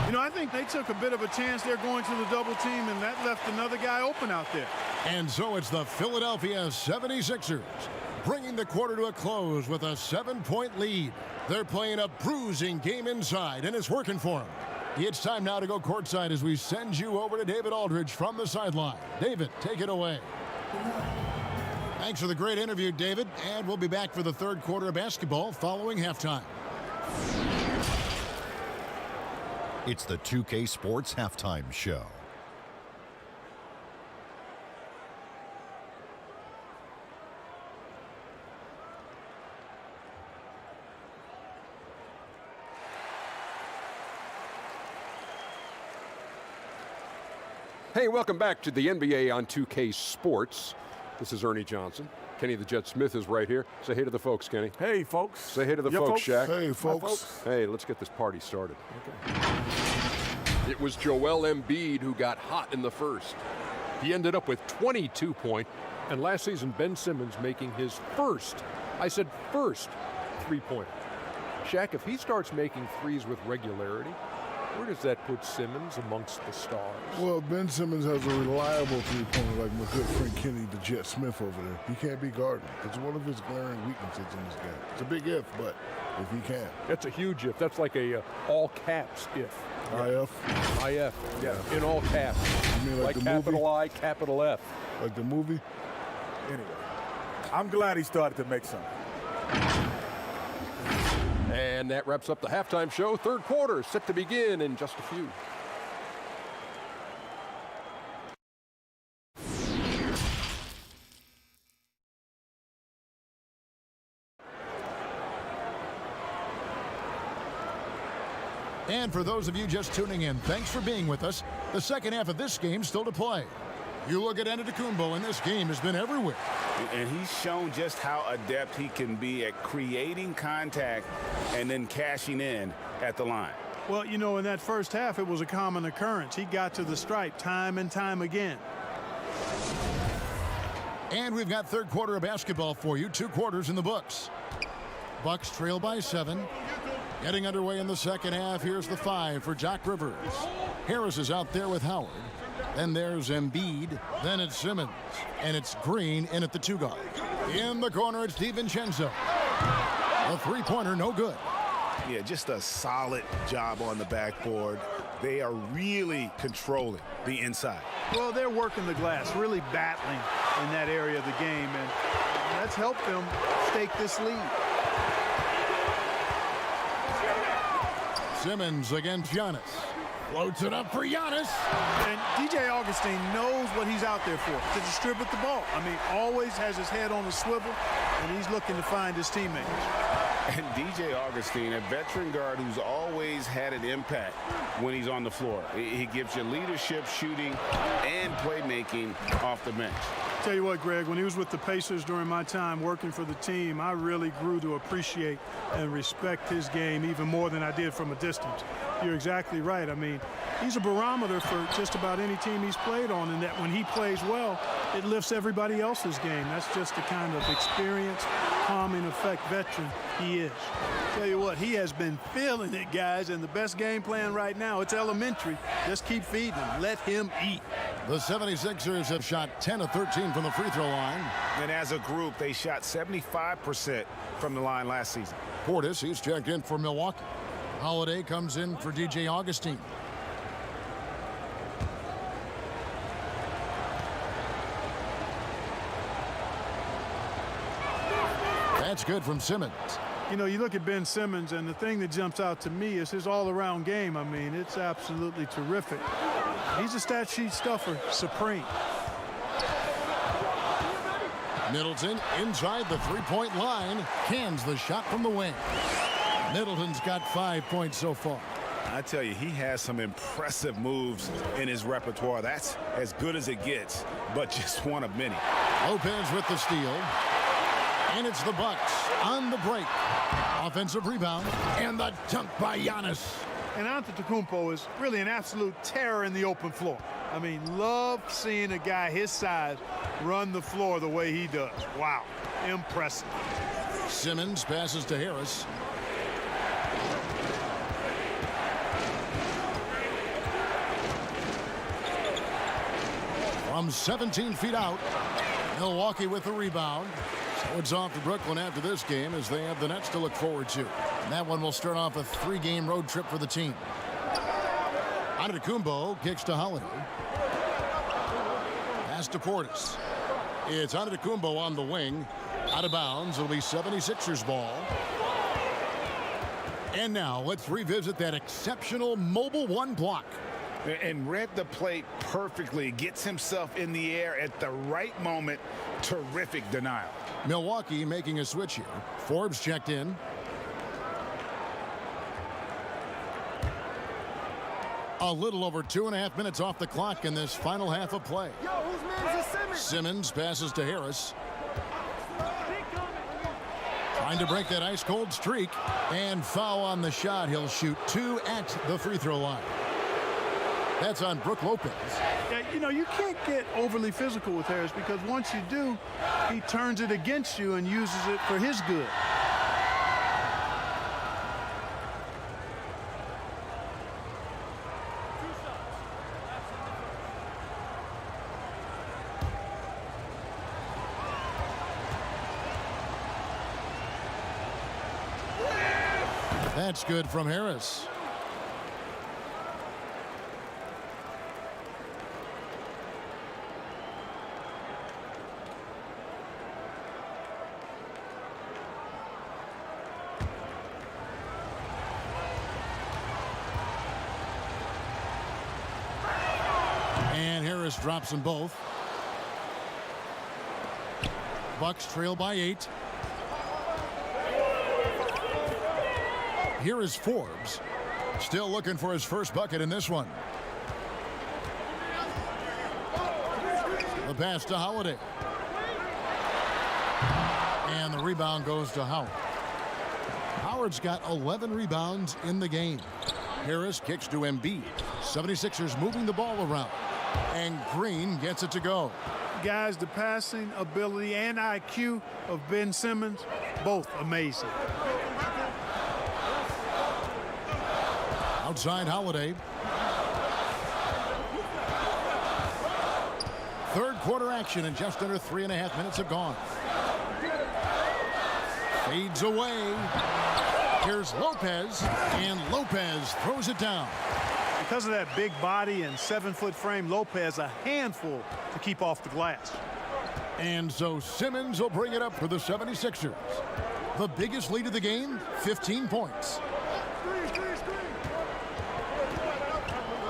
You know, I think they took a bit of a chance there going to the double team, and that left another guy open out there. And so it's the Philadelphia 76ers bringing the quarter to a close with a 7-point lead. They're playing a bruising game inside, and it's working for them. It's time now to go courtside as we send you over to David Aldridge from the sideline. David, take it away. Thanks for the great interview, David. And we'll be back for the third quarter of basketball following halftime. It's the 2K Sports Halftime Show. Hey, welcome back to the NBA on 2K Sports. This is Ernie Johnson. Kenny the Jet Smith is right here. Say hey to the folks, Kenny. Hey, folks. Say hey to the folks, Shaq. Hey, folks. Hey, let's get this party started. Okay. It was Joel Embiid who got hot in the first. He ended up with 22 points. And last season, Ben Simmons making his first, I said first, 3-pointer. Shaq, if he starts making threes with regularity, where does that put Simmons amongst the stars? Well, Ben Simmons has a reliable three-pointer like my good friend Kenny the Jet Smith over there. He can't be guarded. It's one of his glaring weaknesses in this game. It's a big if, but if he can. That's a huge if. That's like a all caps if. IF? IF, yeah, in all caps. You mean like the capital movie? I, capital F. Like the movie? Anyway, I'm glad he started to make something. And that wraps up the halftime show. Third quarter set to begin in just a few. And for those of you just tuning in, thanks for being with us. The second half of this game still to play. You look at Antetokounmpo, and this game has been everywhere. And he's shown just how adept he can be at creating contact and then cashing in at the line. Well, you know, in that first half, it was a common occurrence. He got to the stripe time and time again. And we've got third quarter of basketball for you. 2 quarters in the books. Bucks trail by 7. Getting underway in the second half. Here's the 5 for Doc Rivers. Harris is out there with Howard. Then there's Embiid. Then it's Simmons. And it's Green in at the 2 guard. In the corner, it's DiVincenzo. A 3-pointer, no good. Yeah, just a solid job on the backboard. They are really controlling the inside. Well, they're working the glass, really battling in that area of the game, and that's helped them stake this lead. Simmons against Giannis. Floats it up for Giannis. And DJ Augustine knows what he's out there for, to distribute the ball. I mean, always has his head on a swivel, and he's looking to find his teammates. And DJ Augustine, a veteran guard who's always had an impact when he's on the floor. He gives you leadership, shooting, and playmaking off the bench. Tell you what, Greg, when he was with the Pacers during my time working for the team, I really grew to appreciate and respect his game even more than I did from a distance. You're exactly right. I mean, he's a barometer for just about any team he's played on, and that when he plays well, it lifts everybody else's game. That's just the kind of experienced, calming effect veteran he is. Tell you what, he has been feeling it, guys, and the best game plan right now, it's elementary. Just keep feeding him. Let him eat. The 76ers have shot 10 of 13 from the free throw line. And as a group, they shot 75% from the line last season. Portis, he's checked in for Milwaukee. Holiday comes in for DJ Augustine. That's good from Simmons. You know, you look at Ben Simmons, and the thing that jumps out to me is his all-around game. I mean, it's absolutely terrific. He's a stat sheet stuffer, supreme. Middleton inside the three-point line, cans the shot from the wing. Middleton's got 5 points so far. I tell you, he has some impressive moves in his repertoire. That's as good as it gets, but just one of many. Lopez with the steal. And it's the Bucks on the break. Offensive rebound, and the dunk by Giannis. And Antetokounmpo is really an absolute terror in the open floor. I mean, love seeing a guy his size run the floor the way he does. Wow, impressive. Simmons passes to Harris. From 17 feet out, Milwaukee with the rebound. So it's off to Brooklyn after this game as they have the Nets to look forward to. And that one will start off a 3-game road trip for the team. Antetokounmpo kicks to Holiday. Pass to Portis. It's Antetokounmpo on the wing. Out of bounds. It'll be 76ers ball. And now let's revisit that exceptional mobile one block. And read the play perfectly. Gets himself in the air at the right moment. Terrific denial. Milwaukee making a switch here. Forbes checked in. A little over 2.5 minutes off the clock in this final half of play. Yo, whose man is Simmons? Simmons passes to Harris. Trying to break that ice-cold streak. And foul on the shot. He'll shoot 2 at the free throw line. That's on Brook Lopez. Yeah, you know, you can't get overly physical with Harris because once you do, he turns it against you and uses it for his good. That's good from Harris. And Harris drops them both. Bucks trail by 8. Here is Forbes. Still looking for his first bucket in this one. The pass to Holiday. And the rebound goes to Howard. Howard's got 11 rebounds in the game. Harris kicks to Embiid. 76ers moving the ball around. And Green gets it to go. Guys, the passing ability and IQ of Ben Simmons, both amazing. Outside Holiday. Third quarter action and just under 3.5 minutes have gone. Fades away. Here's Lopez, and Lopez throws it down. Because of that big body and 7-foot frame, Lopez a handful to keep off the glass. And so Simmons will bring it up for the 76ers. The biggest lead of the game, 15 points.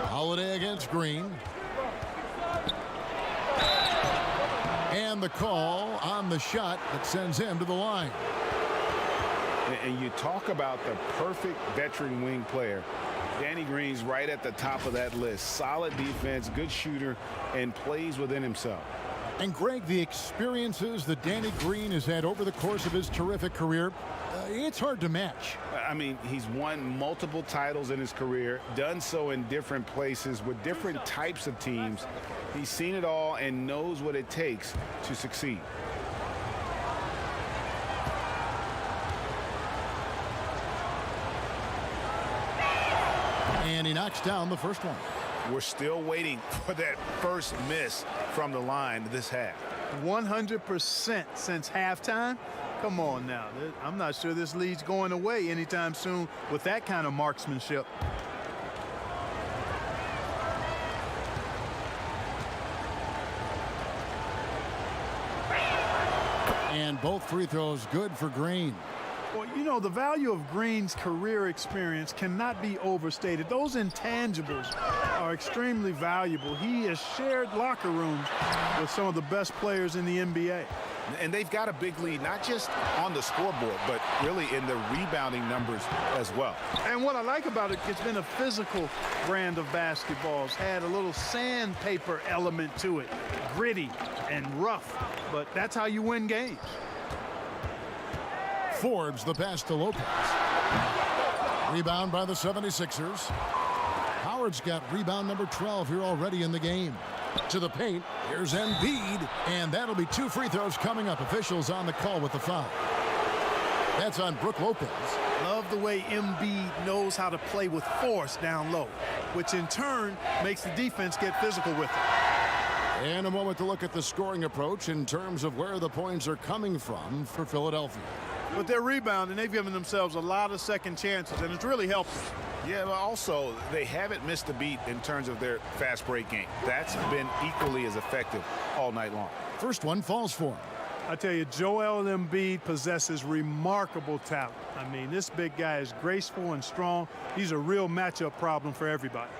Holiday against Green. And the call on the shot that sends him to the line. And you talk about the perfect veteran wing player. Danny Green's right at the top of that list. Solid defense, good shooter, and plays within himself. And Greg, the experiences that Danny Green has had over the course of his terrific career, it's hard to match. I mean, he's won multiple titles in his career, done so in different places with different types of teams. He's seen it all and knows what it takes to succeed. And he knocks down the first one. We're still waiting for that first miss from the line this half. 100% since halftime. Come on now. I'm not sure this lead's going away anytime soon with that kind of marksmanship. And both free throws good for Green. Well, you know, the value of Green's career experience cannot be overstated. Those intangibles are extremely valuable. He has shared locker rooms with some of the best players in the NBA. And they've got a big lead, not just on the scoreboard, but really in the rebounding numbers as well. And what I like about it, it's been a physical brand of basketball. It's had a little sandpaper element to it, gritty and rough, but that's how you win games. Forbes the pass to Lopez. Rebound by the 76ers. Howard's got rebound number 12 here already in the game. To the paint, here's Embiid, and that'll be 2 free throws coming up. Officials on the call with the foul. That's on Brook Lopez. Love the way Embiid knows how to play with force down low, which in turn makes the defense get physical with it. And a moment to look at the scoring approach in terms of where the points are coming from for Philadelphia. But they're rebounding. They've given themselves a lot of second chances, and it's really helped them. Yeah, but also they haven't missed a beat in terms of their fast break game. That's been equally as effective all night long. First one falls for him. I tell you, Joel Embiid possesses remarkable talent. I mean, this big guy is graceful and strong. He's a real matchup problem for everybody.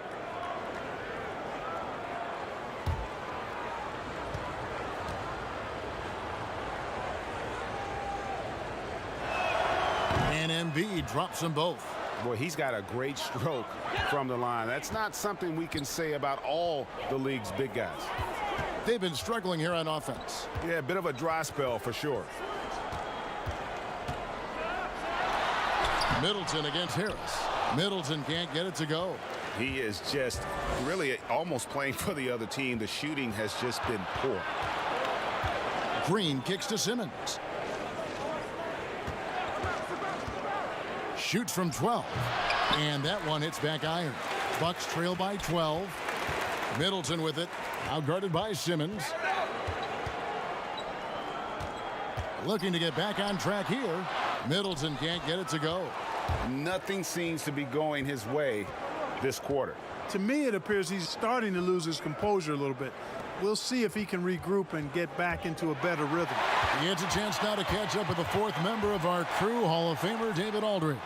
And Embiid drops them both. Boy, he's got a great stroke from the line. That's not something we can say about all the league's big guys. They've been struggling here on offense. Yeah, a bit of a dry spell for sure. Middleton against Harris. Middleton can't get it to go. He is just really almost playing for the other team. The shooting has just been poor. Green kicks to Simmons. Shoots from 12. And that one hits back iron. Bucks trail by 12. Middleton with it. Outguarded by Simmons. Looking to get back on track here. Middleton can't get it to go. Nothing seems to be going his way this quarter. To me, it appears he's starting to lose his composure a little bit. We'll see if he can regroup and get back into a better rhythm. He gets a chance now to catch up with the fourth member of our crew, Hall of Famer David Aldridge.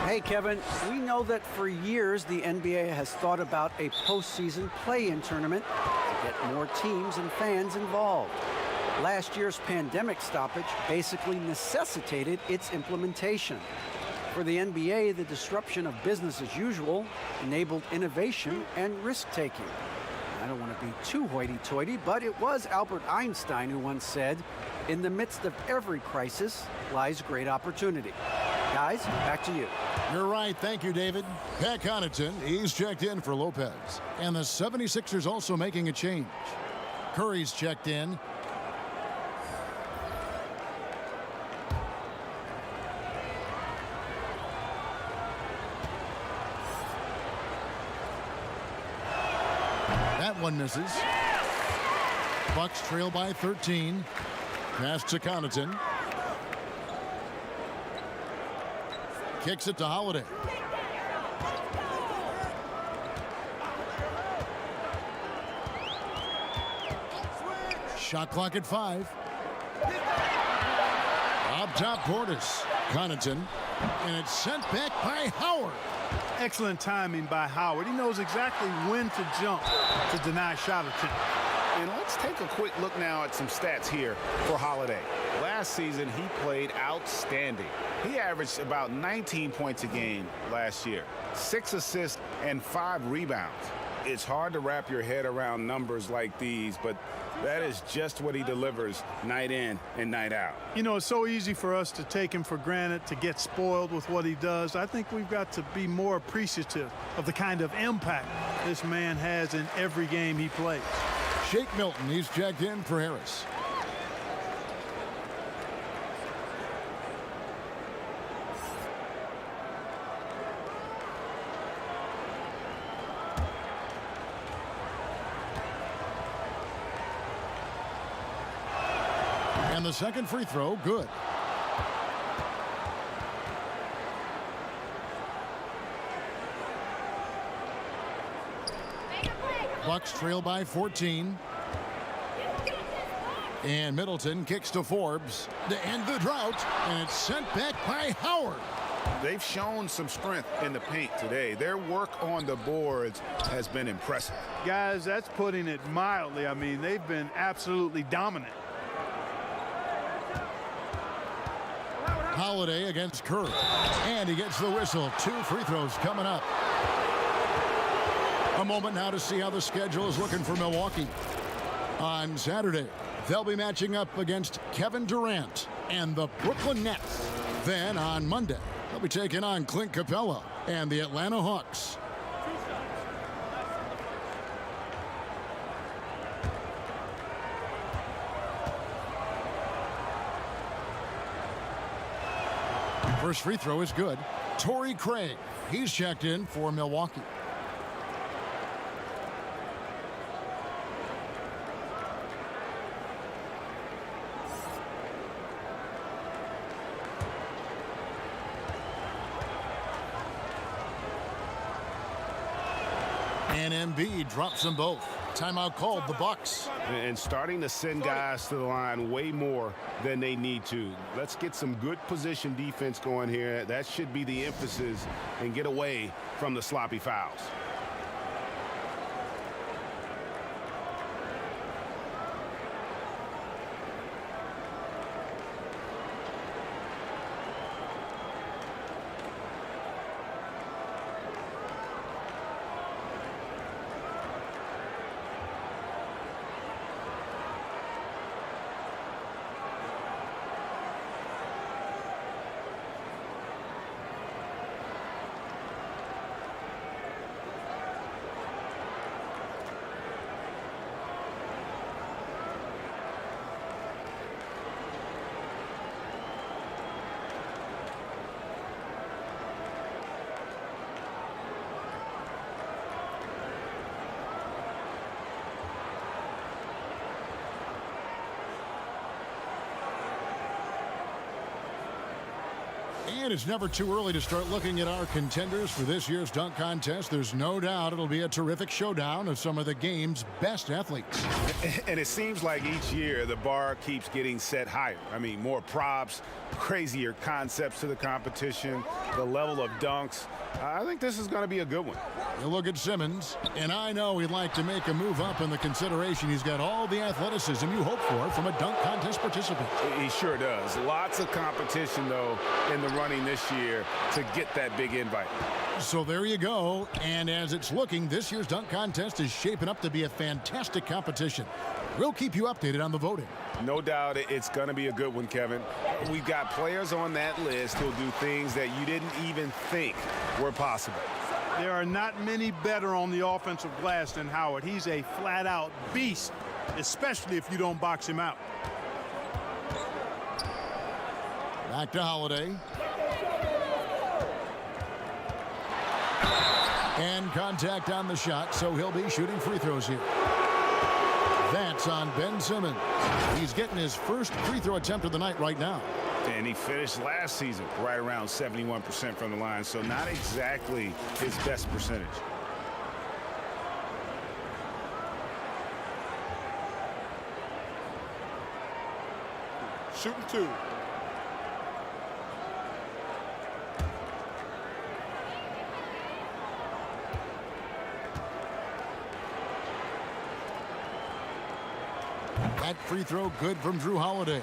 Hey, Kevin, we know that for years the NBA has thought about a postseason play-in tournament to get more teams and fans involved. Last year's pandemic stoppage basically necessitated its implementation. For the NBA, the disruption of business as usual enabled innovation and risk-taking. I don't want to be too hoity-toity, but it was Albert Einstein who once said, "In the midst of every crisis lies great opportunity." Guys, back to you. You're right. Thank you, David. Pat Connaughton, he's checked in for Lopez. And the 76ers also making a change. Curry's checked in. That one misses. Bucks trail by 13. Pass to Connaughton. Kicks it to Holiday. Shot clock at 5. Up top, Portis. Connaughton. And it's sent back by Howard. Excellent timing by Howard. He knows exactly when to jump to deny shot attempt. And let's take a quick look now at some stats here for Holiday. Last season, he played outstanding. He averaged about 19 points a game last year, 6 assists and 5 rebounds. It's hard to wrap your head around numbers like these, but that is just what he delivers night in and night out. You know, it's so easy for us to take him for granted, to get spoiled with what he does. I think we've got to be more appreciative of the kind of impact this man has in every game he plays. Shake Milton, he's checked in for Harris. And the second free throw, good. Bucks trail by 14. And Middleton kicks to Forbes to end the drought, and it's sent back by Howard. They've shown some strength in the paint today. Their work on the boards has been impressive. Guys, that's putting it mildly. I mean, they've been absolutely dominant. Holiday against Curry, and he gets the whistle. 2 free throws coming up. A moment now to see how the schedule is looking for Milwaukee. On Saturday, they'll be matching up against Kevin Durant and the Brooklyn Nets. Then on Monday, they'll be taking on Clint Capella and the Atlanta Hawks. First free throw is good. Torrey Craig, he's checked in for Milwaukee. And Embiid drops them both. Timeout called, the Bucks. And starting to send guys to the line way more than they need to. Let's get some good position defense going here. That should be the emphasis, and get away from the sloppy fouls. And it's never too early to start looking at our contenders for this year's dunk contest. There's no doubt it'll be a terrific showdown of some of the game's best athletes. And it seems like each year the bar keeps getting set higher. I mean, more props, crazier concepts to the competition, the level of dunks. I think this is going to be a good one. You look at Simmons, and I know he'd like to make a move up in the consideration. He's got all the athleticism you hope for from a dunk contest participant. He sure does. Lots of competition, though, in the running this year to get that big invite. So there you go. And as it's looking, this year's dunk contest is shaping up to be a fantastic competition. We'll keep you updated on the voting. No doubt it's going to be a good one, Kevin. We've got players on that list who'll do things that you didn't even think were possible. There are not many better on the offensive glass than Howard. He's a flat-out beast, especially if you don't box him out. Back to Holiday. And contact on the shot, so he'll be shooting free throws here. That's on Ben Simmons. He's getting his first free throw attempt of the night right now. And he finished last season right around 71% from the line, so not exactly his best percentage. shooting 2. That free throw good from Drew Holiday.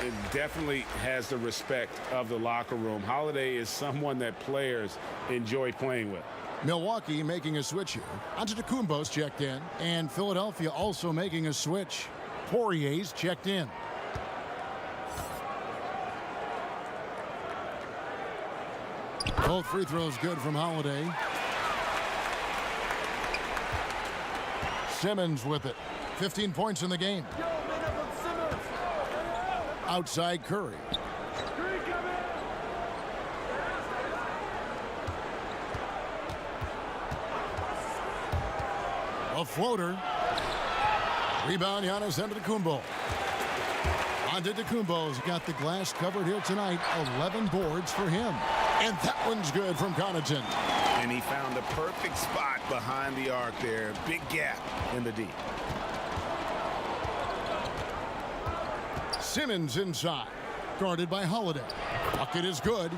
It definitely has the respect of the locker room. Holiday is someone that players enjoy playing with. Milwaukee making a switch here. Antetokounmpo's checked in, and Philadelphia also making a switch. Poirier's checked in. Both free throws good from Holiday. Simmons with it. 15 points in the game. Outside Curry. A floater. Rebound, Giannis Antetokounmpo. Antetokounmpo's got the glass covered here tonight. 11 boards for him. And that one's good from Connaughton. And he found the perfect spot behind the arc there. Big gap in the D. Simmons inside. Guarded by Holiday. Bucket is good.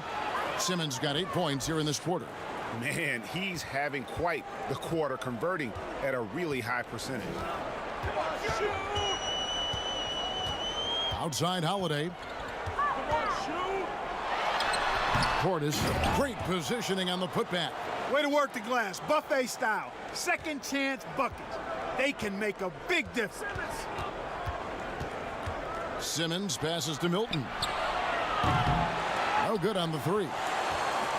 Simmons got 8 points here in this quarter. Man, he's having quite the quarter, converting at a really high percentage. Outside Holiday. Portis, great positioning on the putback. Way to work the glass, buffet style. Second chance buckets. They can make a big difference. Simmons passes to Milton. No good on the 3.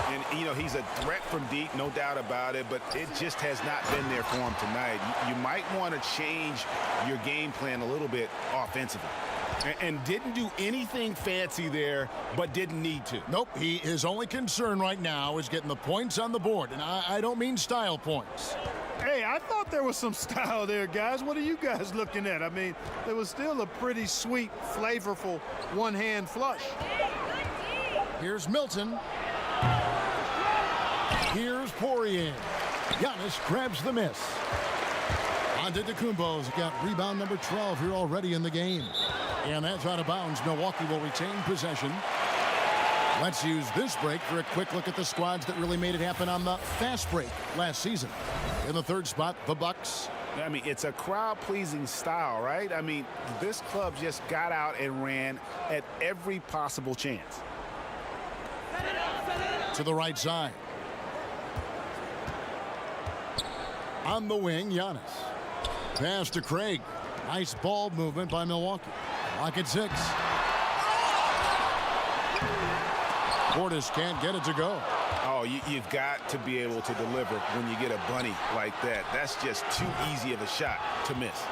And, you know, he's a threat from deep, no doubt about it, but it just has not been there for him tonight. You might want to change your game plan a little bit offensively. And didn't do anything fancy there, but didn't need to. Nope, his only concern right now is getting the points on the board. And I don't mean style points. Hey, I thought there was some style there, guys. What are you guys looking at? I mean, it was still a pretty sweet, flavorful one-hand flush. Here's Milton. Here's Poirier. Giannis grabs the miss. Antetokounmpo's got rebound number 12 here already in the game. And that's out of bounds. Milwaukee will retain possession. Let's use this break for a quick look at the squads that really made it happen on the fast break last season. In the 3rd spot, the Bucks. I mean, it's a crowd-pleasing style, right? I mean, this club just got out and ran at every possible chance. To the right side. On the wing, Giannis. Pass to Craig. Nice ball movement by Milwaukee. Lock at 6. Portis can't get it to go. Oh, you've got to be able to deliver when you get a bunny like that. That's just too easy of a shot to miss.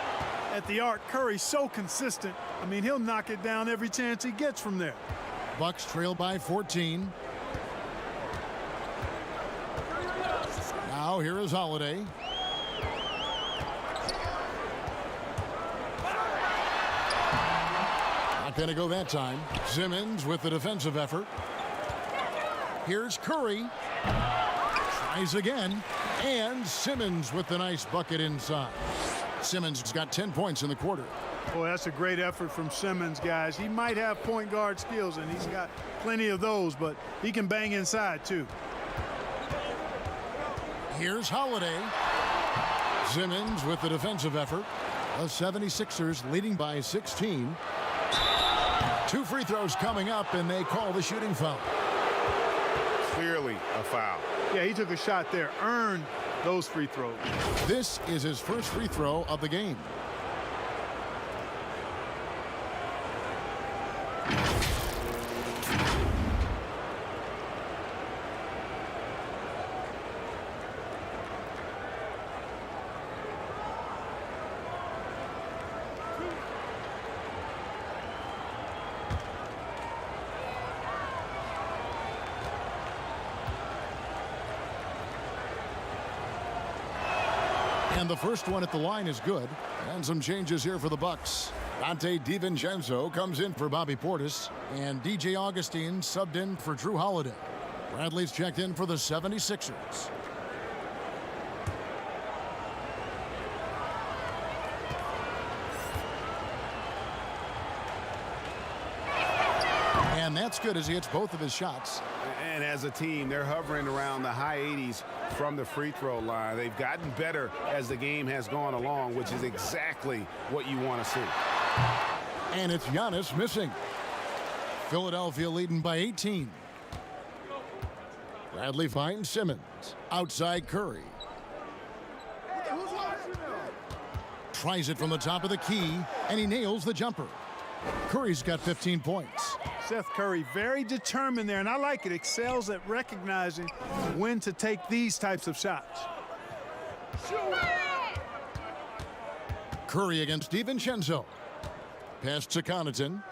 At the arc, Curry's so consistent. I mean, he'll knock it down every chance he gets from there. Bucks trail by 14. Now here is Holiday. Not going to go that time. Simmons with the defensive effort. Here's Curry. Tries again. And Simmons with the nice bucket inside. Simmons has got 10 points in the quarter. Boy, that's a great effort from Simmons, guys. He might have point guard skills, and he's got plenty of those, but he can bang inside, too. Here's Holiday. Simmons with the defensive effort. The 76ers leading by 16. 2 free throws coming up, and they call the shooting foul. Clearly a foul. Yeah, he took a shot there, earned those free throws. This is his first free throw of the game. And the first one at the line is good. And some changes here for the Bucks. Dante DiVincenzo comes in for Bobby Portis. And DJ Augustine subbed in for Drew Holiday. Bradley's checked in for the 76ers. And that's good as he hits both of his shots. And as a team, they're hovering around the high 80s from the free throw line. They've gotten better as the game has gone along, which is exactly what you want to see. And it's Giannis missing. Philadelphia leading by 18. Bradley finds Simmons. Outside Curry. Tries it from the top of the key, and he nails the jumper. Curry's got 15 points. Seth Curry very determined there, and I like it. Excels at recognizing when to take these types of shots. Curry against DiVincenzo. Pass to Connaughton.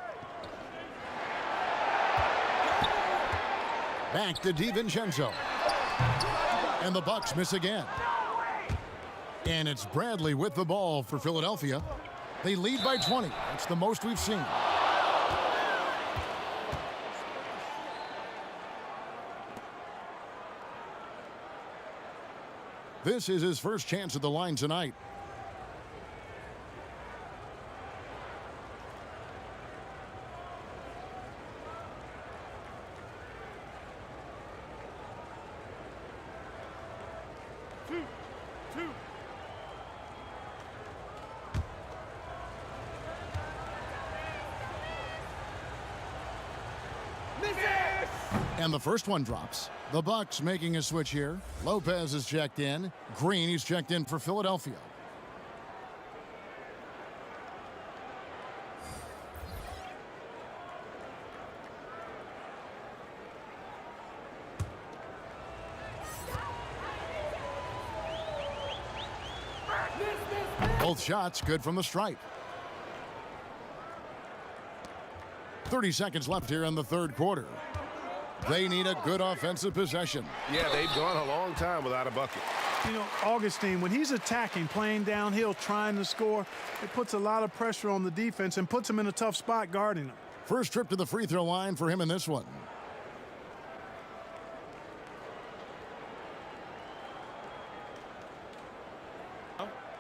Back to DiVincenzo. And the Bucks miss again. And it's Bradley with the ball for Philadelphia. They lead by 20. That's the most we've seen. This is his first chance at the line tonight. And the first one drops. The Bucks making a switch here. Lopez is checked in. Green, he's checked in for Philadelphia. Both shots good from the stripe. 30 seconds left here in the third quarter. They need a good offensive possession. Yeah, they've gone a long time without a bucket. You know, Augustine, when he's attacking, playing downhill, trying to score, it puts a lot of pressure on the defense and puts him in a tough spot guarding them. First trip to the free throw line for him in this one.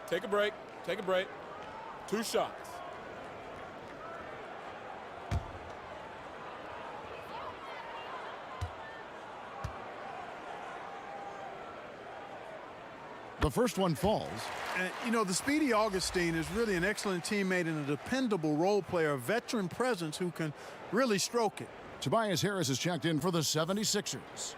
Take a break. Take a break. 2 shots. The first one falls. And, you know, the speedy Augustine is really an excellent teammate and a dependable role player, a veteran presence who can really stroke it. Tobias Harris is checked in for the 76ers.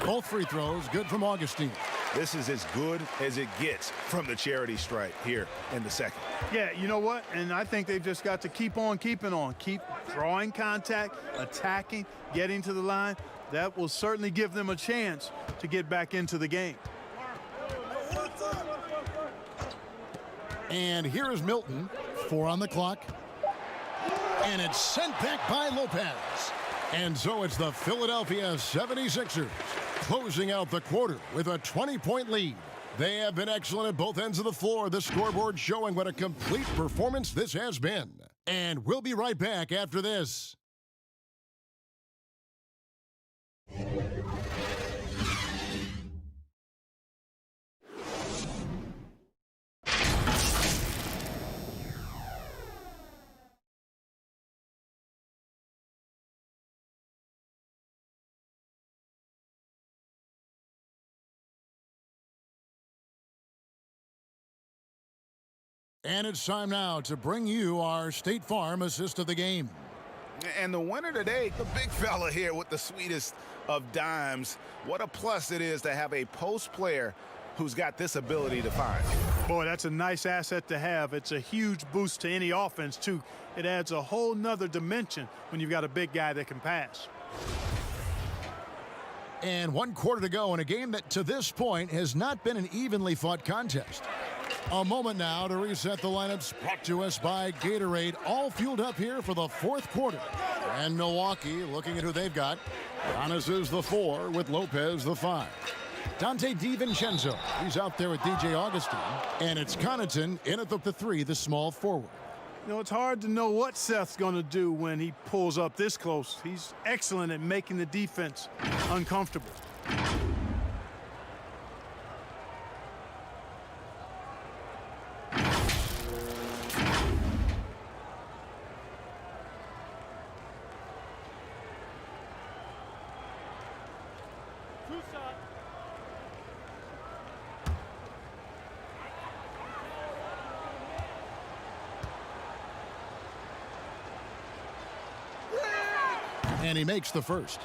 Both free throws good from Augustine. This is as good as it gets from the charity stripe here in the second. Yeah, you know what? And I think they've just got to keep on keeping on. Keep drawing contact, attacking, getting to the line. That will certainly give them a chance to get back into the game. And here is Milton. 4 on the clock. And it's sent back by Lopez. And so it's the Philadelphia 76ers closing out the quarter with a 20-point lead. They have been excellent at both ends of the floor. The scoreboard showing what a complete performance this has been. And we'll be right back after this. And it's time now to bring you our State Farm assist of the game. And the winner today, the big fella here with the sweetest of dimes. What a plus it is to have a post player who's got this ability to find. Boy, that's a nice asset to have. It's a huge boost to any offense, too. It adds a whole nother dimension when you've got a big guy that can pass. And 1 quarter to go in a game that to this point has not been an evenly fought contest. A moment now to reset the lineups, brought to us by Gatorade, all fueled up here for the 4th quarter. And Milwaukee looking at who they've got. Giannis is the 4 with Lopez the 5. Dante DiVincenzo, he's out there with DJ Augustine. And it's Connaughton in at the 3, the small forward. You know, it's hard to know what Seth's going to do when he pulls up this close. He's excellent at making the defense uncomfortable. And he makes the first.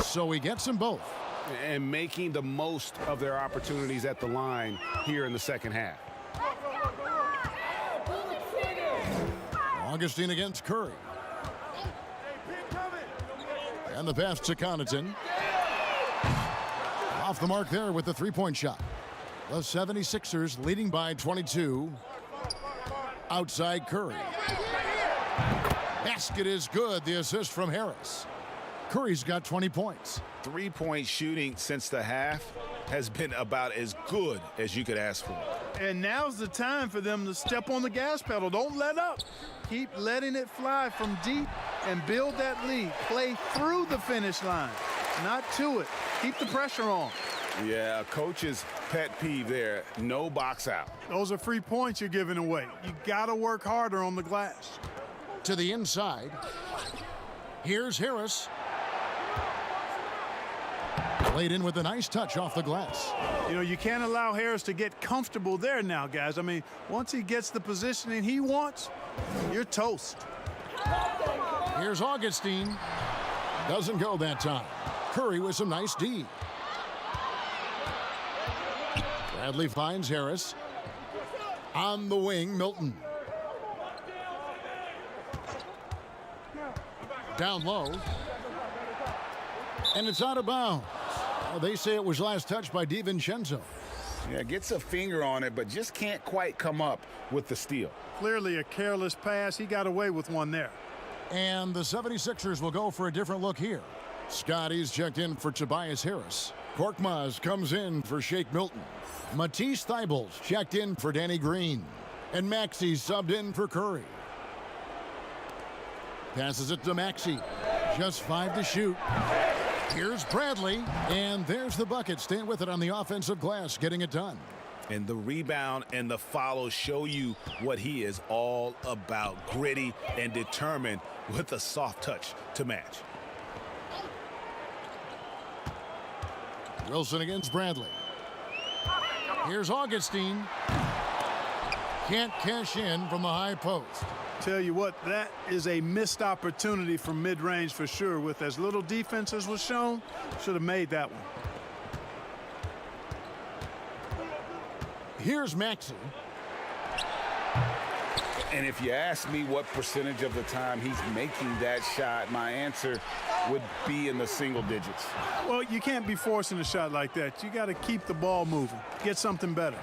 So he gets them both. And making the most of their opportunities at the line here in the second half. Augustine against Curry. And the pass to Connaughton. Off the mark there with the three-point shot. The 76ers leading by 22. Outside Curry. Basket is good. The assist from Harris. Curry's got 20 points. Three-point shooting since the half has been about as good as you could ask for. And now's the time for them to step on the gas pedal. Don't let up. Keep letting it fly from deep and build that lead. Play through the finish line, not to it. Keep the pressure on. Yeah, a coach's pet peeve there. No box out. Those are free points you're giving away. You got to work harder on the glass. To the inside. Here's Harris. Laid in with a nice touch off the glass. You know, you can't allow Harris to get comfortable there now, guys. I mean, once he gets the positioning he wants, you're toast. Here's Augustine. Doesn't go that time. Curry with some nice D. Bradley finds Harris. On the wing, Milton. Down low. And it's out of bounds. They say it was last touched by DiVincenzo. Yeah, gets a finger on it, but just can't quite come up with the steal. Clearly a careless pass. He got away with one there. And the 76ers will go for a different look here. Scotty's checked in for Tobias Harris. Korkmaz comes in for Shake Milton. Matisse Thybulle's checked in for Danny Green. And Maxey's subbed in for Curry. Passes it to Maxey. Just 5 to shoot. Here's Bradley, and there's the bucket. Staying with it on the offensive glass, getting it done. And the rebound and the follow show you what he is all about. Gritty and determined with a soft touch to match. Wilson against Bradley. Here's Augustine. Can't cash in from the high post. Tell you what, that is a missed opportunity from mid-range for sure. With as little defense as was shown, should have made that one. Here's Maxey. And if you ask me what percentage of the time he's making that shot, my answer would be in the single digits. Well, you can't be forcing a shot like that. You got to keep the ball moving, get something better.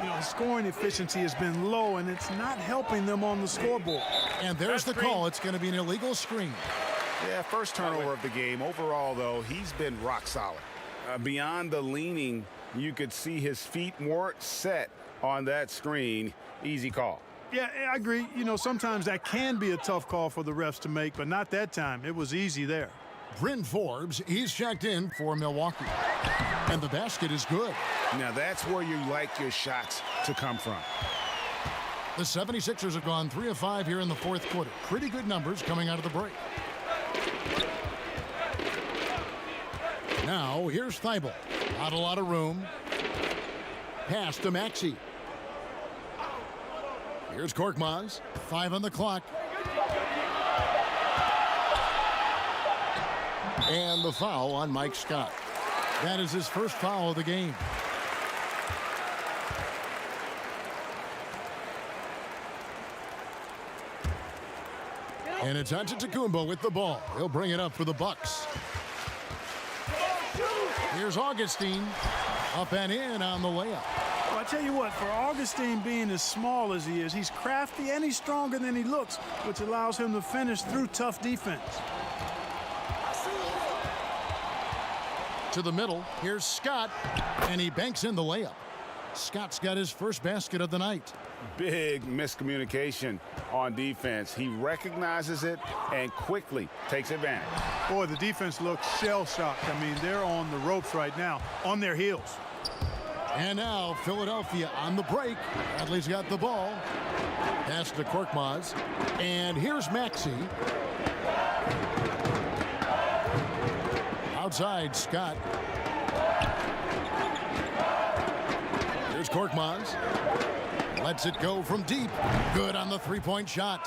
You know, scoring efficiency has been low, and it's not helping them on the scoreboard. And there's the call. It's going to be an illegal screen. Yeah, first turnover of the game. Overall, though, he's been rock solid. Beyond the leaning, you could see his feet weren't set on that screen. Easy call. Yeah, I agree. You know, sometimes that can be a tough call for the refs to make, but not that time. It was easy there. Bryn Forbes, he's checked in for Milwaukee. And the basket is good. Now that's where you like your shots to come from. The 76ers have gone 3 of 5 here in the fourth quarter. Pretty good numbers coming out of the break. Now, here's Thibault. Not a lot of room. Pass to Maxey. Here's Korkmaz. 5 on the clock. And the foul on Mike Scott. That is his first foul of the game. And it's Antetokounmpo with the ball. He'll bring it up for the Bucks. Here's Augustine. Up and in on the layup. Well, I tell you what, for Augustine being as small as he is, he's crafty and he's stronger than he looks, which allows him to finish through tough defense. To the middle, here's Scott, and he banks in the layup. Scott's got his first basket of the night. Big miscommunication on defense. He recognizes it and quickly takes advantage. Boy, the defense looks shell-shocked. I mean, they're on the ropes right now, on their heels. And now Philadelphia on the break. Bradley's got the ball. Pass to Korkmaz. And here's Maxey. Outside, Scott. Here's Korkmaz. Lets it go from deep. Good on the three-point shot.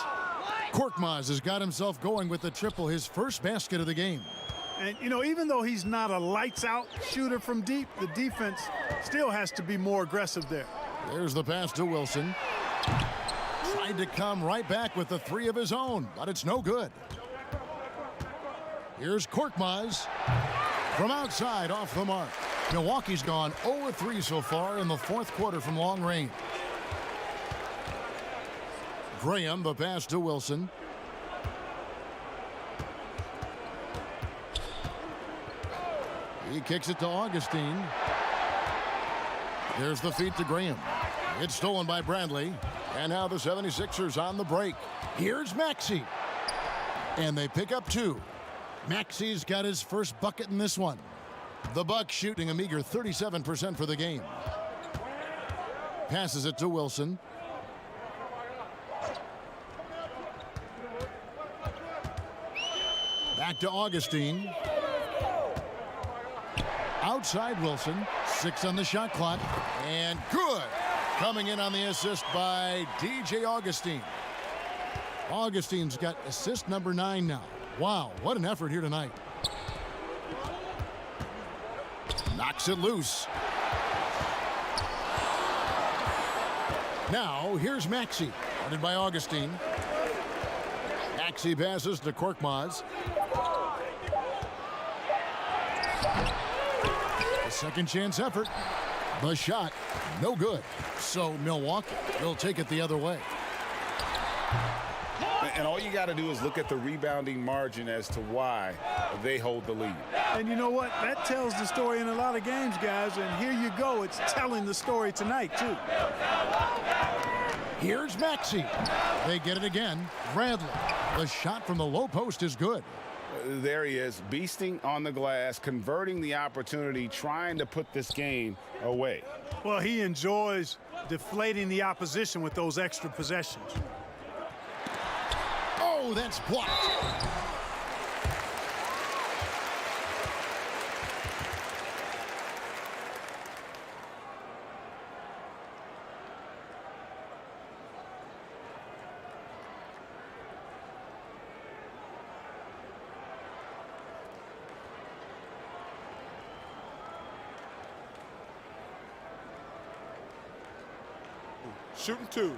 Korkmaz has got himself going with the triple, his first basket of the game. And, you know, even though he's not a lights-out shooter from deep, the defense still has to be more aggressive there. There's the pass to Wilson. Tried to come right back with the three of his own, but it's no good. Here's Korkmaz from outside off the mark. Milwaukee's gone 0-3 so far in the fourth quarter from long range. Graham, the pass to Wilson. He kicks it to Augustine. There's the feed to Graham. It's stolen by Bradley. And now the 76ers on the break. Here's Maxey. And they pick up two. Maxey's got his first bucket in this one. The Bucks shooting a meager 37% for the game. Passes it to Wilson. Back to Augustine. Outside Wilson. 6 on the shot clock. And good. Coming in on the assist by DJ Augustine. Augustine's got assist number 9 now. Wow, what an effort here tonight. Knocks it loose. Now, here's Maxey. Guarded by Augustine. Maxey passes to Korkmaz. A second chance effort. The shot, no good. So Milwaukee will take it the other way. And all you got to do is look at the rebounding margin as to why they hold the lead. And you know what? That tells the story in a lot of games, guys. And here you go. It's telling the story tonight, too. Here's Maxey. They get it again. Bradley. The shot from the low post is good. There he is, beasting on the glass, converting the opportunity, trying to put this game away. Well, he enjoys deflating the opposition with those extra possessions. Oh, that's blocked. Shooting two.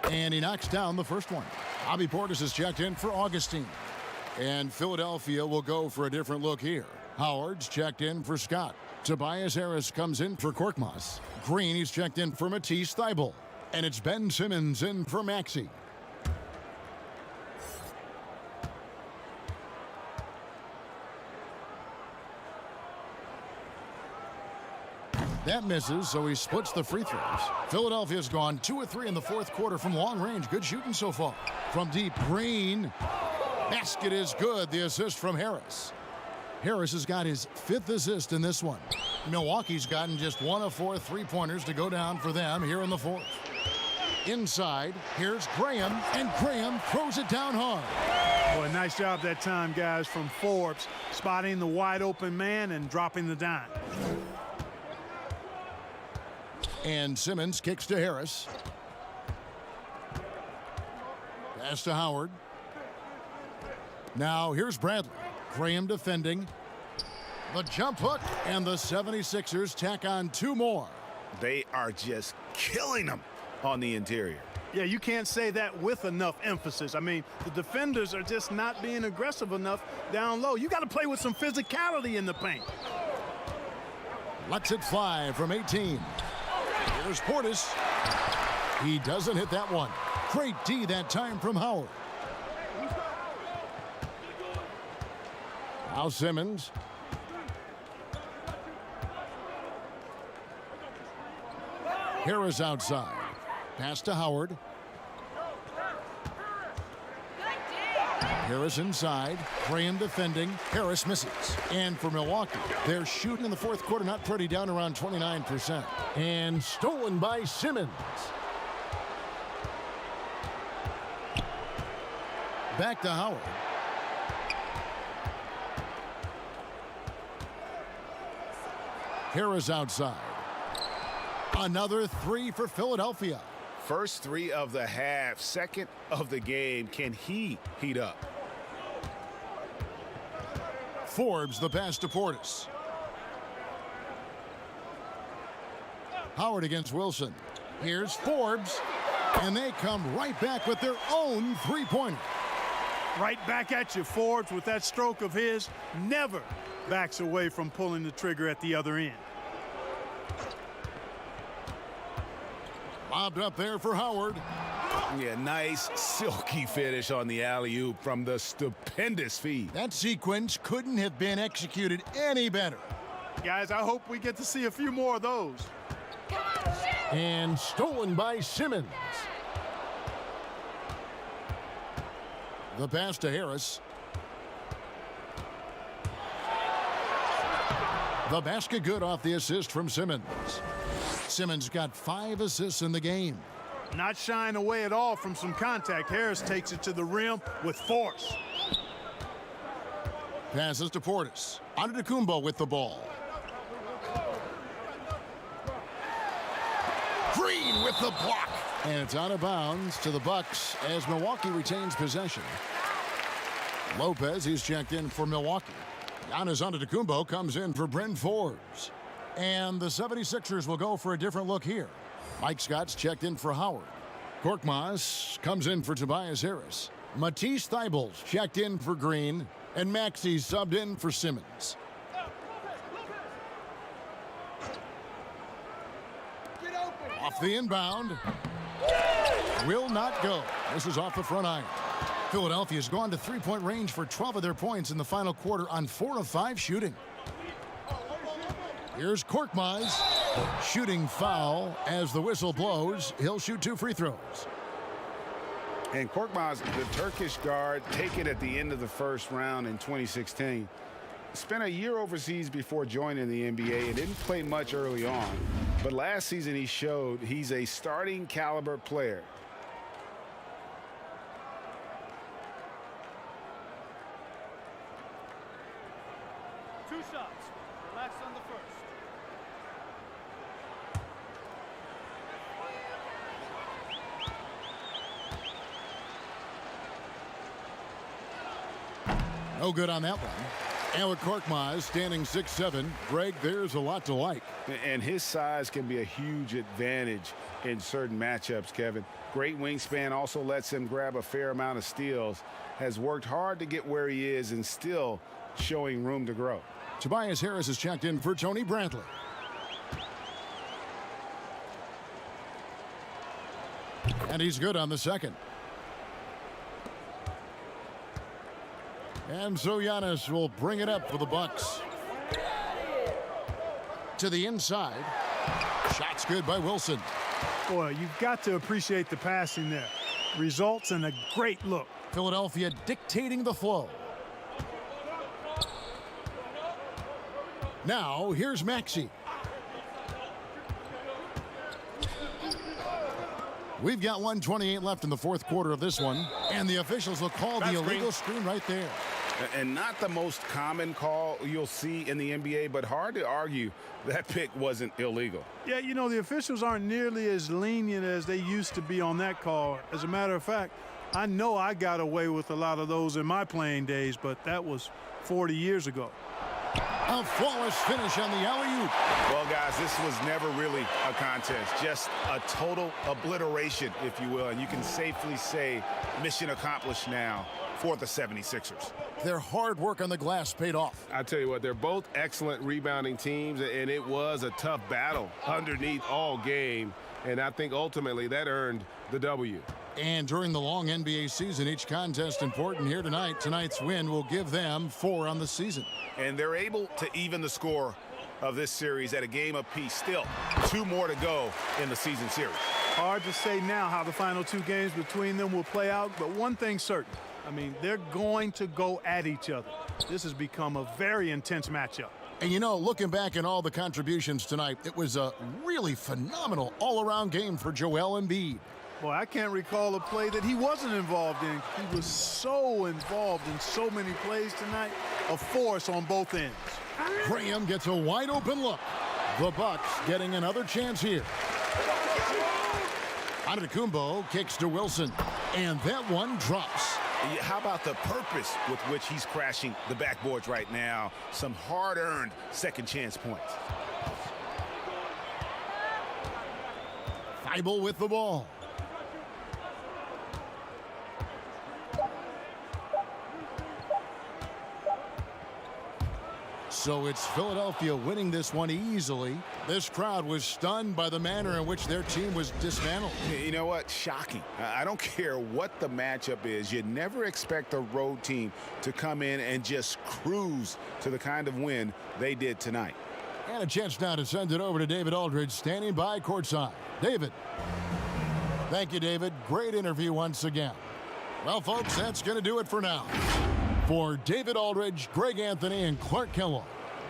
And he knocks down the first one. Bobby Portis is checked in for Augustine. And Philadelphia will go for a different look here. Howard's checked in for Scott. Tobias Harris comes in for Korkmaz. Green, he's checked in for Matisse Thybulle. And it's Ben Simmons in for Maxey. That misses, so he splits the free throws. Philadelphia's gone 2 of 3 in the fourth quarter from long range. Good shooting so far. From deep, Green. Basket is good. The assist from Harris. Harris has got his 5th assist in this one. Milwaukee's gotten just 1 of 4 three-pointers to go down for them here in the fourth. Inside, here's Graham, and Graham throws it down hard. Boy, nice job that time, guys, from Forbes, spotting the wide-open man and dropping the dime. And Simmons kicks to Harris. Pass to Howard. Now here's Bradley. Graham defending. The jump hook, and the 76ers tack on 2 more. They are just killing them on the interior. Yeah, you can't say that with enough emphasis. I mean, the defenders are just not being aggressive enough down low. You got to play with some physicality in the paint. Lets it fly from 18. Here's Portis. He doesn't hit that one. Great D that time from Howard. Now Simmons. Harris outside. Pass to Howard. Harris inside. Graham defending. Harris misses. And for Milwaukee, they're shooting in the fourth quarter, not pretty, down around 29%. And stolen by Simmons. Back to Howard. Harris outside. Another three for Philadelphia. First three of the half, second of the game. Can he heat up? Forbes the pass to Portis. Howard against Wilson. Here's Forbes. And they come right back with their own three-pointer. Right back at you, Forbes, with that stroke of his. Never backs away from pulling the trigger at the other end. Lobbed up there for Howard. Yeah, nice silky finish on the alley-oop from the stupendous feed. That sequence couldn't have been executed any better. Guys, I hope we get to see a few more of those. And stolen by Simmons. The pass to Harris. The basket good off the assist from Simmons. Simmons got 5 assists in the game. Not shying away at all from some contact. Harris takes it to the rim with force. Passes to Portis. Antetokounmpo with the ball. Green with the block. And it's out of bounds to the Bucks as Milwaukee retains possession. Lopez, he's checked in for Milwaukee. Giannis Antetokounmpo comes in for Bryn Forbes. And the 76ers will go for a different look here. Mike Scott's checked in for Howard. Korkmaz comes in for Tobias Harris. Matisse Thybulle's checked in for Green. And Maxey's subbed in for Simmons. Off the inbound. Will not go. This is off the front iron. Philadelphia's gone to three-point range for 12 of their points in the final quarter on 4 of 5 shooting. Here's Korkmaz. Shooting foul as the whistle blows. He'll shoot 2 free throws. And Korkmaz, the Turkish guard, taken at the end of the first round in 2016. Spent a year overseas before joining the NBA and didn't play much early on. But last season he showed he's a starting caliber player. Two shots. Relax on the first. No good on that one. And with Korkmaz standing 6'7", Greg, there's a lot to like. And his size can be a huge advantage in certain matchups, Kevin. Great wingspan, also lets him grab a fair amount of steals. Has worked hard to get where he is and still showing room to grow. Tobias Harris is checked in for Tony Bradley. And he's good on the second. And so Giannis will bring it up for the Bucks. To the inside. Shot's good by Wilson. Boy, you've got to appreciate the passing there. Results in a great look. Philadelphia dictating the flow. Now, here's Maxey. We've got 1:28 left in the fourth quarter of this one, and the officials will call the illegal screen right there. And not the most common call you'll see in the NBA, but hard to argue that pick wasn't illegal. Yeah, you know, the officials aren't nearly as lenient as they used to be on that call. As a matter of fact, I know I got away with a lot of those in my playing days, but that was 40 years ago. A flawless finish on the alley-oop. Well, guys, this was never really a contest. Just a total obliteration, if you will. And you can safely say mission accomplished now for the 76ers. Their hard work on the glass paid off. I tell you what, they're both excellent rebounding teams, and it was a tough battle underneath all game. And I think ultimately that earned the W. And during the long NBA season, each contest important here tonight. Tonight's win will give them 4 on the season. And they're able to even the score of this series at a game apiece. Still 2 more to go in the season series. Hard to say now how the final 2 games between them will play out, but one thing's certain. I mean, they're going to go at each other. This has become a very intense matchup. And you know, looking back at all the contributions tonight, it was a really phenomenal all-around game for Joel Embiid. Boy, I can't recall a play that he wasn't involved in. He was so involved in so many plays tonight, a force on both ends. Graham gets a wide-open look. The Bucks getting another chance here. Antetokounmpo kicks to Wilson, and that one drops. How about the purpose with which he's crashing the backboards right now? Some hard-earned second chance points. Thibault with the ball. So it's Philadelphia winning this one easily. This crowd was stunned by the manner in which their team was dismantled. You know what? Shocking. I don't care what the matchup is. You never expect a road team to come in and just cruise to the kind of win they did tonight. And a chance now to send it over to David Aldridge, standing by courtside. David. Thank you, David. Great interview once again. Well, folks, that's going to do it for now. For David Aldridge, Greg Anthony, and Clark Kellogg,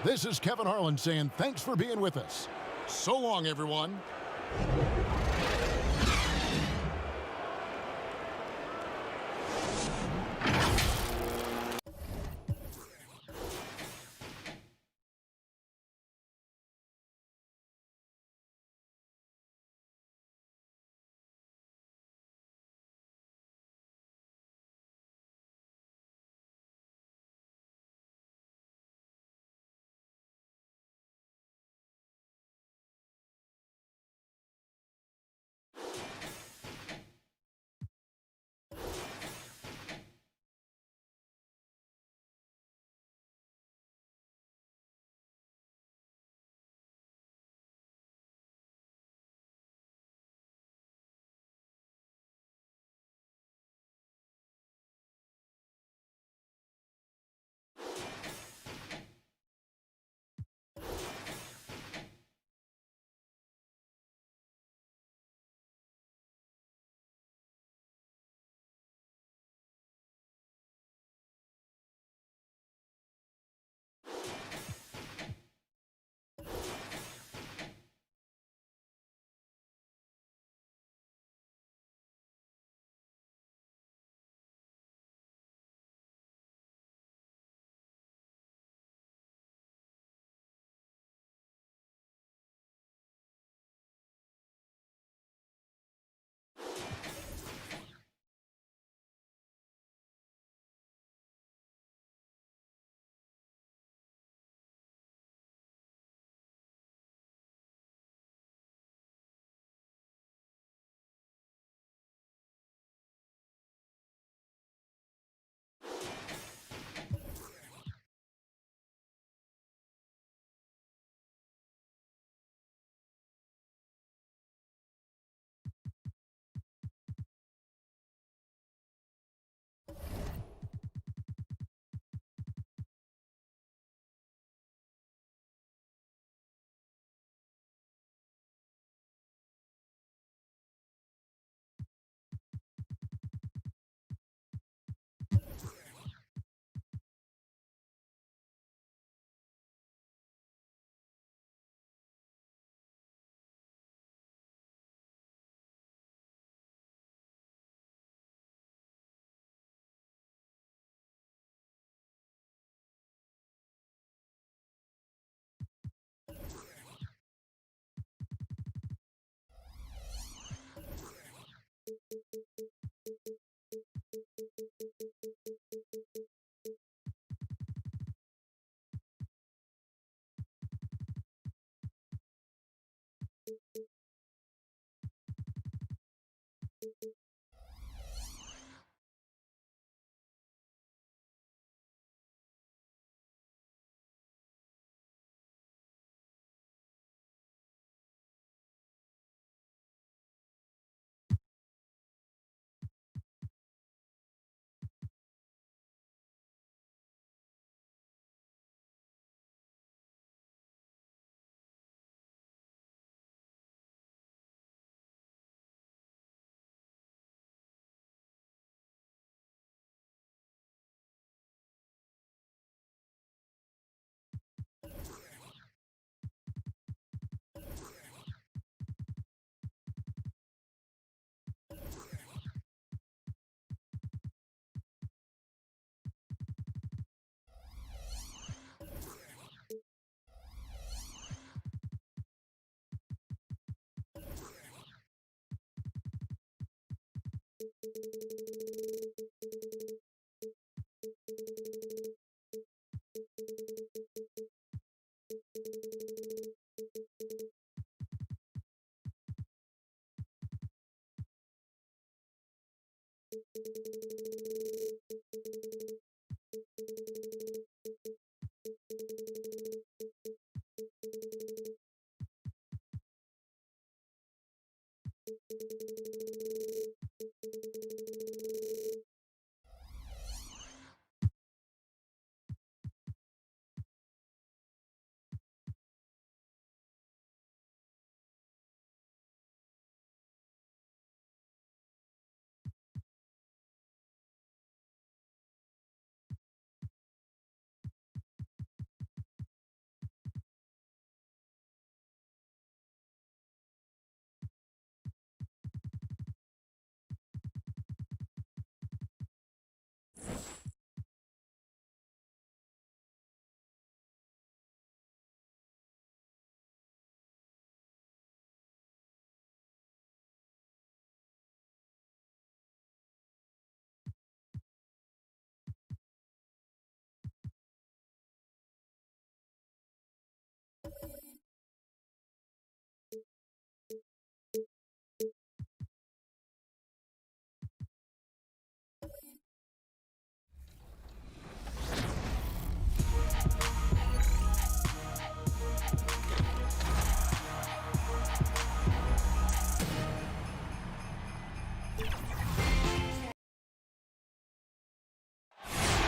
this is Kevin Harlan saying thanks for being with us. So long, everyone.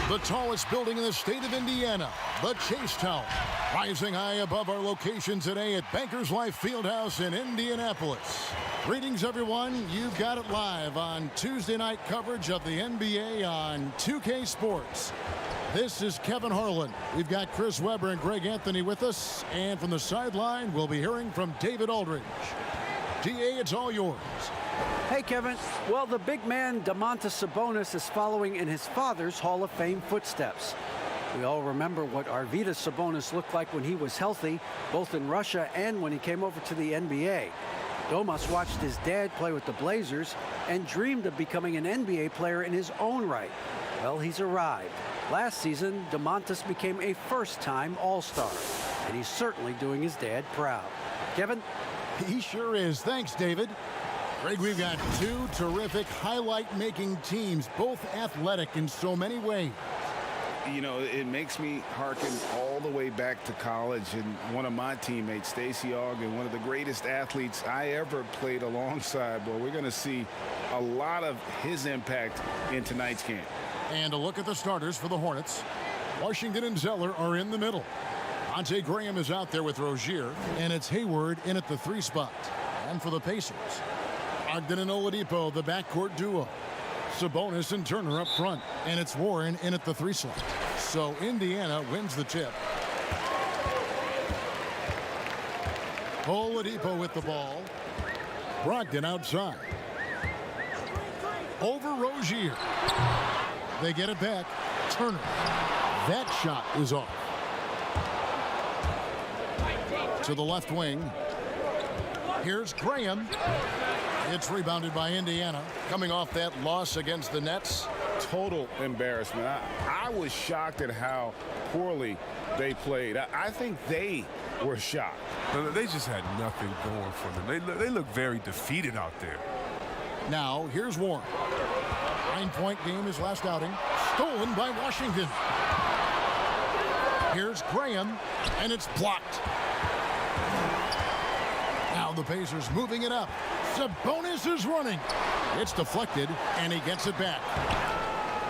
The tallest building in the state of Indiana, the Chase Tower, rising high above our location today at Bankers Life Fieldhouse in Indianapolis. Greetings, everyone. You've got it live on Tuesday night coverage of the NBA on 2K Sports. This is Kevin Harlan. We've got Chris Webber and Greg Anthony with us, and from the sideline, we'll be hearing from David Aldridge. DA, it's all yours. Hey, Kevin. Well, the big man, Domantas Sabonis, is following in his father's Hall of Fame footsteps. We all remember what Arvydas Sabonis looked like when he was healthy, both in Russia and when he came over to the NBA. Domas watched his dad play with the Blazers and dreamed of becoming an NBA player in his own right. Well, he's arrived. Last season, Domantas became a first-time All-Star, and he's certainly doing his dad proud. Kevin? He sure is. Thanks, David. Greg, we've got two terrific highlight-making teams, both athletic in so many ways. You know, it makes me hearken all the way back to college, and one of my teammates, Stacey Ogden, one of the greatest athletes I ever played alongside. Well, we're going to see a lot of his impact in tonight's game. And a look at the starters for the Hornets. Washington and Zeller are in the middle. Devontae Graham is out there with Rozier, and it's Hayward in at the 3 spot. And for the Pacers, Ogden and Oladipo, the backcourt duo. Sabonis and Turner up front, and it's Warren in at the 3 slot. So Indiana wins the tip. Oladipo with the ball. Brogdon outside. Over Rozier. They get it back. Turner. That shot is off. To the left wing. Here's Graham. It's rebounded by Indiana. Coming off that loss against the Nets. Total embarrassment. I was shocked at how poorly they played. I think they were shocked. They just had nothing going for them. They look very defeated out there. Now, here's Warren. 9-point game his last outing. Stolen by Washington. Here's Graham, and it's blocked. Now the Pacers moving it up. Sabonis is running. It's deflected, and he gets it back.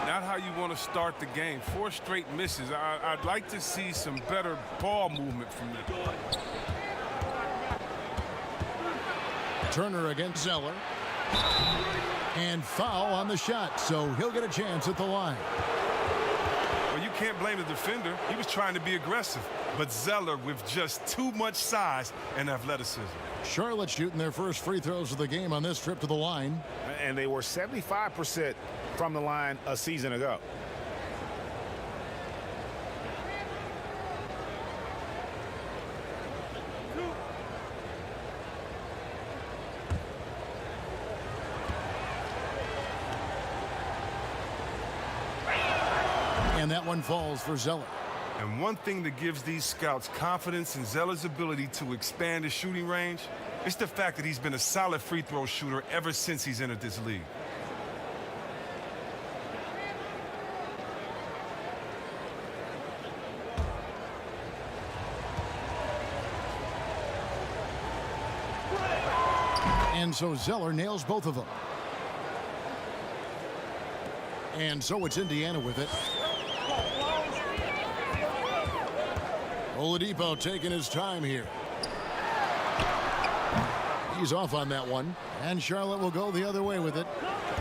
Not how you want to start the game. 4 straight misses. I'd like to see some better ball movement from them. Turner against Zeller. And foul on the shot, so he'll get a chance at the line. Well, you can't blame the defender. He was trying to be aggressive. But Zeller with just too much size and athleticism. Charlotte shooting their first free throws of the game on this trip to the line. And they were 75% from the line a season ago. And that one falls for Zeller. And one thing that gives these scouts confidence in Zeller's ability to expand his shooting range is the fact that he's been a solid free throw shooter ever since he's entered this league. And so Zeller nails both of them. And so it's Indiana with it. Oladipo taking his time here. He's off on that one. And Charlotte will go the other way with it.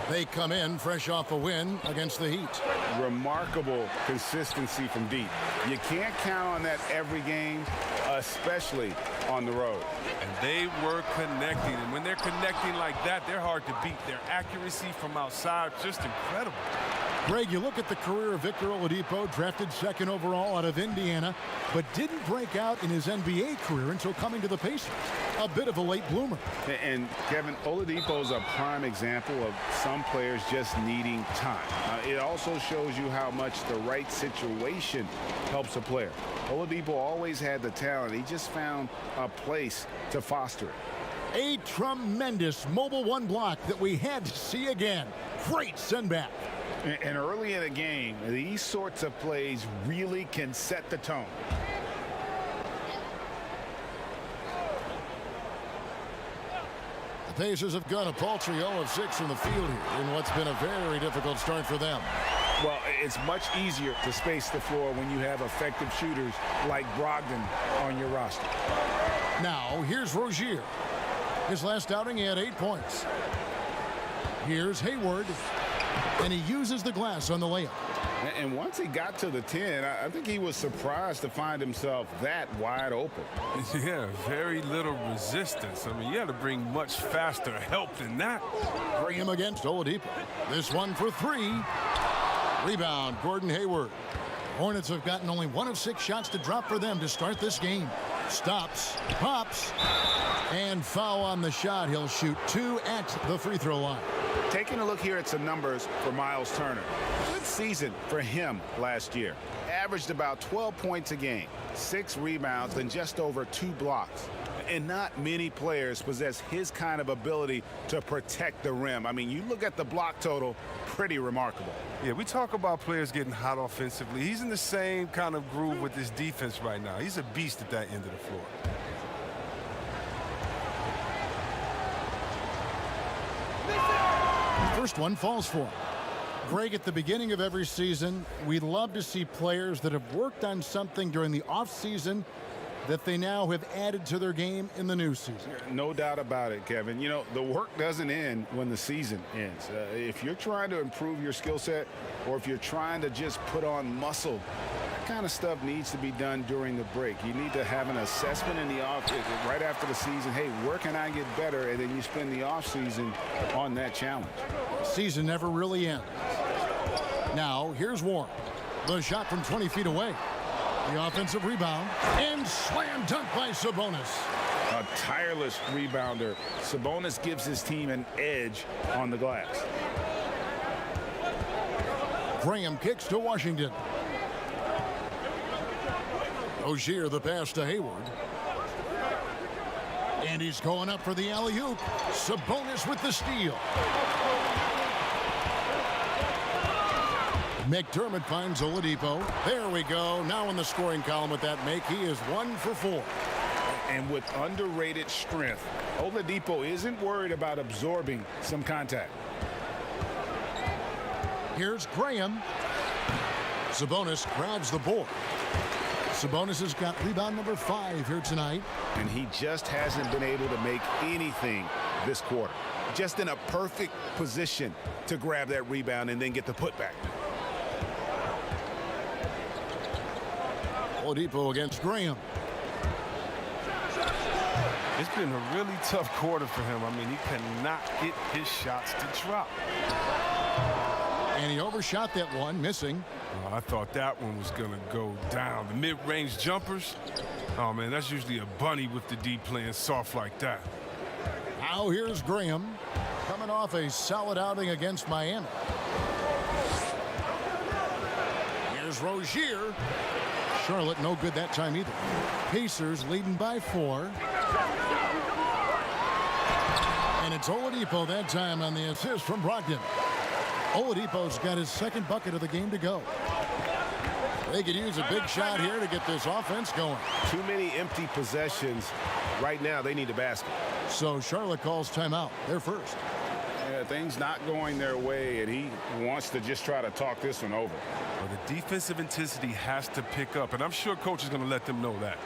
They come in fresh off a win against the Heat. Remarkable consistency from deep. You can't count on that every game, especially on the road. And they were connecting. And when they're connecting like that, they're hard to beat. Their accuracy from outside, just incredible. Greg, you look at the career of Victor Oladipo, drafted 2nd overall out of Indiana, but didn't break out in his NBA career until coming to the Pacers. A bit of a late bloomer. And Kevin, Oladipo's a prime example of some players just needing time. It also shows you how much the right situation helps a player. Oladipo always had the talent. He just found a place to foster it. A tremendous mobile one block that we had to see again. Great send back. And early in a game, these sorts of plays really can set the tone. The Pacers have gone a paltry 0 of 6 from the field here in what's been a very difficult start for them. Well, it's much easier to space the floor when you have effective shooters like Brogdon on your roster. Now, here's Rozier. His last outing, he had 8 points. Here's Hayward, and he uses the glass on the layup. And once he got to the 10, I think he was surprised to find himself that wide open. Yeah, very little resistance. I mean, you had to bring much faster help than that. Bring him against Oladipo. This one for 3. Rebound, Gordon Hayward. Hornets have gotten only 1 of 6 shots to drop for them to start this game. Stops, pops, and foul on the shot. He'll shoot 2 at the free throw line. Taking a look here at some numbers for Miles Turner. Good season for him last year. Averaged about 12 points a game, 6 rebounds, and just over 2 blocks. And not many players possess his kind of ability to protect the rim. I mean, you look at the block total, pretty remarkable. Yeah, we talk about players getting hot offensively. He's in the same kind of groove with his defense right now. He's a beast at that end of the floor. First one falls for him. Greg, at the beginning of every season, we love to see players that have worked on something during the offseason that they now have added to their game in the new season. No doubt about it, Kevin. You know, the work doesn't end when the season ends. If you're trying to improve your skill set, or if you're trying to just put on muscle, that kind of stuff needs to be done during the break. You need to have an assessment in the off right after the season. Hey, where can I get better? And then you spend the off season on that challenge. Season never really ends. Now, here's Warren. The shot from 20 feet away. The offensive rebound, and slam dunk by Sabonis. A tireless rebounder. Sabonis gives his team an edge on the glass. Graham kicks to Washington. Rozier the pass to Hayward. And he's going up for the alley-oop. Sabonis with the steal. McDermott finds Oladipo. There we go. Now in the scoring column with that make. He is 1 for 4. And with underrated strength, Oladipo isn't worried about absorbing some contact. Here's Graham. Sabonis grabs the board. Sabonis has got rebound number 5 here tonight. And he just hasn't been able to make anything this quarter. Just in a perfect position to grab that rebound and then get the putback. Oladipo against Graham. It's been a really tough quarter for him. I mean, he cannot get his shots to drop. And he overshot that one, missing. Oh, I thought that one was going to go down. The mid-range jumpers, oh, man, that's usually a bunny with the D playing soft like that. Now here's Graham coming off a solid outing against Miami. There's Rozier. Charlotte no good that time either. Pacers leading by 4. And it's Oladipo that time on the assist from Brogdon. Oladipo's got his second bucket of the game to go. They could use a big shot here to get this offense going. Too many empty possessions. Right now, they need a basket. So Charlotte calls timeout. They're first. Yeah, things not going their way, and he wants to just try to talk this one over. Well, the defensive intensity has to pick up, and I'm sure coach is going to let them know that.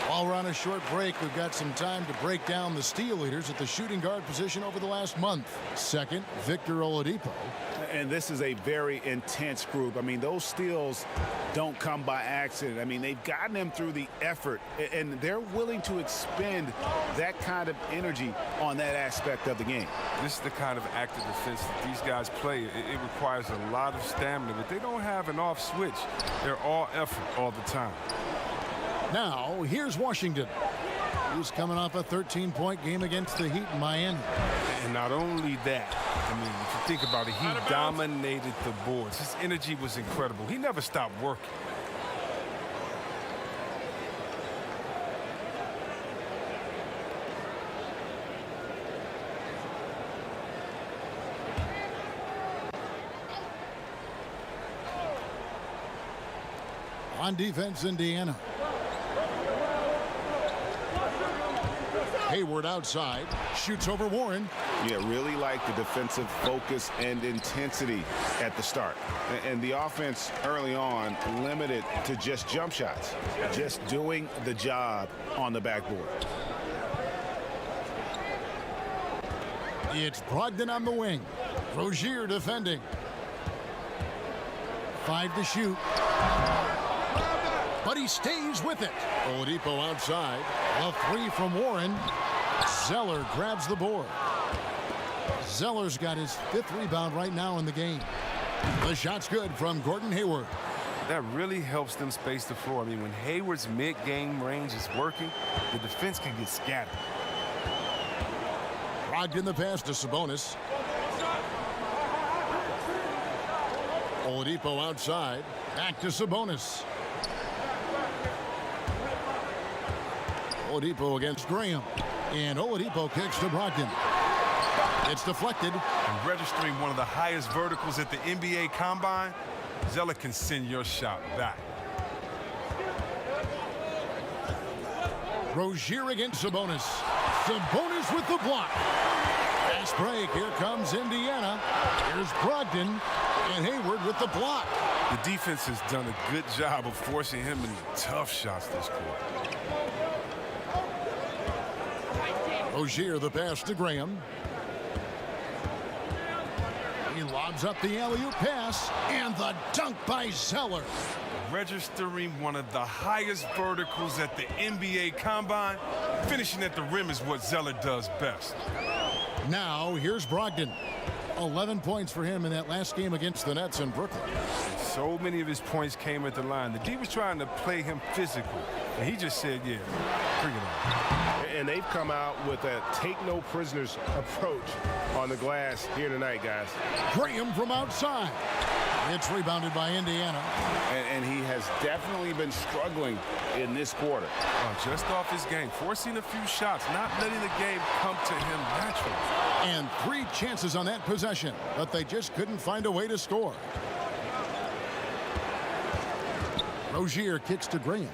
While we're on a short break, we've got some time to break down the steal leaders at the shooting guard position over the last month. Second, Victor Oladipo. And this is a very intense group. I mean, those steals don't come by accident. I mean, they've gotten them through the effort, and they're willing to expend that kind of energy on that aspect of the game. This is the kind of active defense that these guys play. It requires a lot of stamina, but they don't have an off switch. They're all effort all the time. Now, here's Washington, who's coming off a 13-point game against the Heat in Miami. And not only that, I mean, if you think about it, he dominated the boards. His energy was incredible. He never stopped working. On defense, Indiana. Hayward outside, shoots over Warren. Yeah, really like the defensive focus and intensity at the start. And the offense early on limited to just jump shots, just doing the job on the backboard. It's Brogdon on the wing. Rozier defending. 5 to shoot. But he stays with it. Oladipo outside. A 3 from Warren. Zeller grabs the board. Zeller's got his 5th rebound right now in the game. The shot's good from Gordon Hayward. That really helps them space the floor. I mean, when Hayward's mid-game range is working, the defense can get scattered. Brogdon the pass to Sabonis. Oladipo outside. Back to Sabonis. Oladipo against Graham. And Oladipo kicks to Brogdon. It's deflected. And registering one of the highest verticals at the NBA Combine, Zeller can send your shot back. Rozier against Sabonis. Sabonis with the block. Fast break. Here comes Indiana. Here's Brogdon. And Hayward with the block. The defense has done a good job of forcing him into tough shots this quarter. Rozier the pass to Graham. He lobs up the alley-oop pass, and the dunk by Zeller. Registering one of the highest verticals at the NBA Combine, finishing at the rim is what Zeller does best. Now, here's Brogdon. 11 points for him in that last game against the Nets in Brooklyn. So many of his points came at the line. The D was trying to play him physical, and he just said, yeah, bring it on. And they've come out with a take-no-prisoners approach on the glass here tonight, guys. Graham from outside. It's rebounded by Indiana. And he has definitely been struggling in this quarter. Just off his game, forcing a few shots, not letting the game come to him naturally. And 3 chances on that possession, but they just couldn't find a way to score. Rozier kicks to Graham.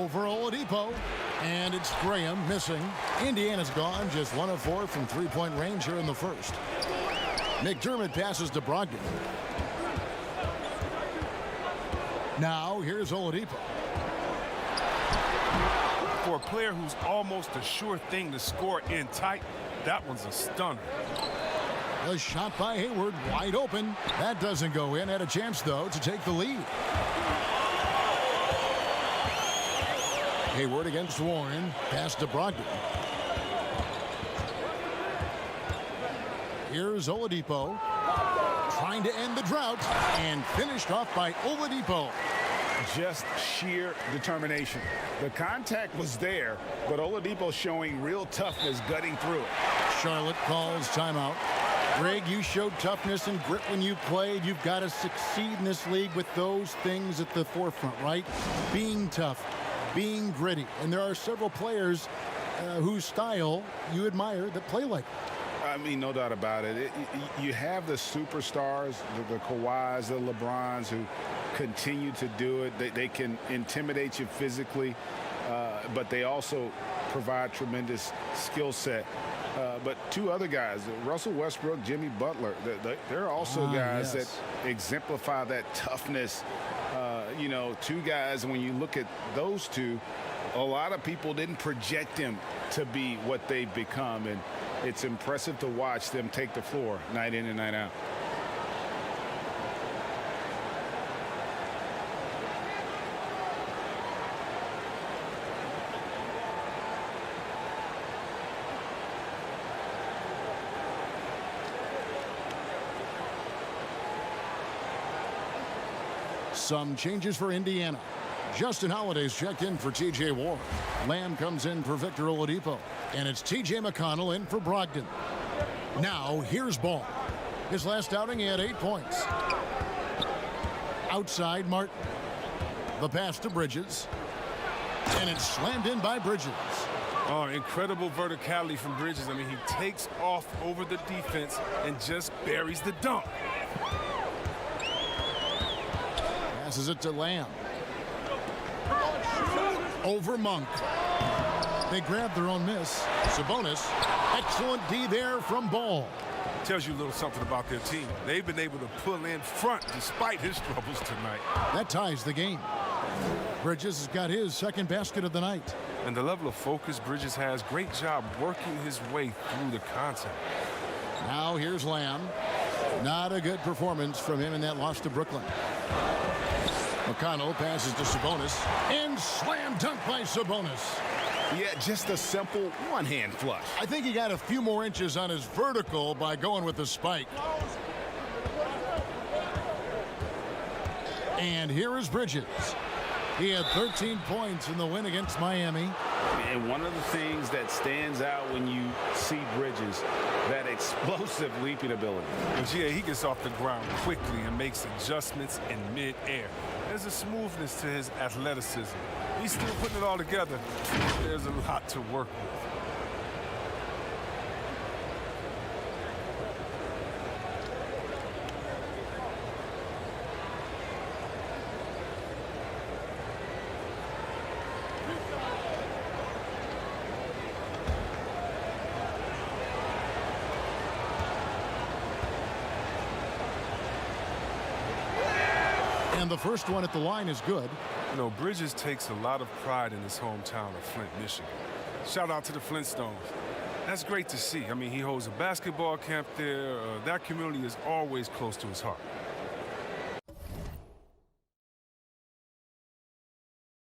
Over Oladipo. And it's Graham missing. Indiana's gone just 1 of 4 from three-point range here in the first. McDermott passes to Brogdon. Now here's Oladipo. For a player who's almost a sure thing to score in tight, that one's a stunner. A shot by Hayward, wide open. That doesn't go in. Had a chance, though, to take the lead. Hayward against Warren. Pass to Brogdon. Here's Oladipo. Trying to end the drought. And finished off by Oladipo. Just sheer determination. The contact was there, but Oladipo showing real toughness gutting through it. Charlotte calls timeout. Greg, you showed toughness and grit when you played. You've got to succeed in this league with those things at the forefront, right? Being tough, being gritty. And there are several players whose style you admire that play like that. I mean, no doubt about it. You have the superstars, the Kawhis, the LeBrons who continue to do it. They can intimidate you physically, but they also provide tremendous skill set. But two other guys, Russell Westbrook, Jimmy Butler, they're also guys that exemplify that toughness. You know, two guys, when you look at those two, a lot of people didn't project them to be what they've become. And it's impressive to watch them take the floor night in and night out. Some changes for Indiana. Justin Holiday's checked in for T.J. Ward. Lamb comes in for Victor Oladipo. And it's T.J. McConnell in for Brogdon. Now, here's Ball. His last outing, he had 8 points. Outside, Martin. The pass to Bridges. And it's slammed in by Bridges. Oh, incredible verticality from Bridges. I mean, he takes off over the defense and just buries the dunk. Passes it to Lamb. Over Monk. They grab their own miss. Sabonis. Excellent D there from Ball. Tells you a little something about their team. They've been able to pull in front despite his troubles tonight. That ties the game. Bridges has got his second basket of the night. And the level of focus Bridges has, great job working his way through the contact. Now here's Lamb. Not a good performance from him in that loss to Brooklyn. McConnell passes to Sabonis. And slam dunk by Sabonis. Yeah, just a simple one-hand flush. I think he got a few more inches on his vertical by going with the spike. And here is Bridges. He had 13 points in the win against Miami. And one of the things that stands out when you see Bridges, that explosive leaping ability. And he gets off the ground quickly and makes adjustments in mid-air. There's a smoothness to his athleticism. He's still putting it all together. There's a lot to work with. And the first one at the line is good. You know, Bridges takes a lot of pride in his hometown of Flint, Michigan. Shout out to the Flintstones. That's great to see. I mean, he holds a basketball camp there. That community is always close to his heart.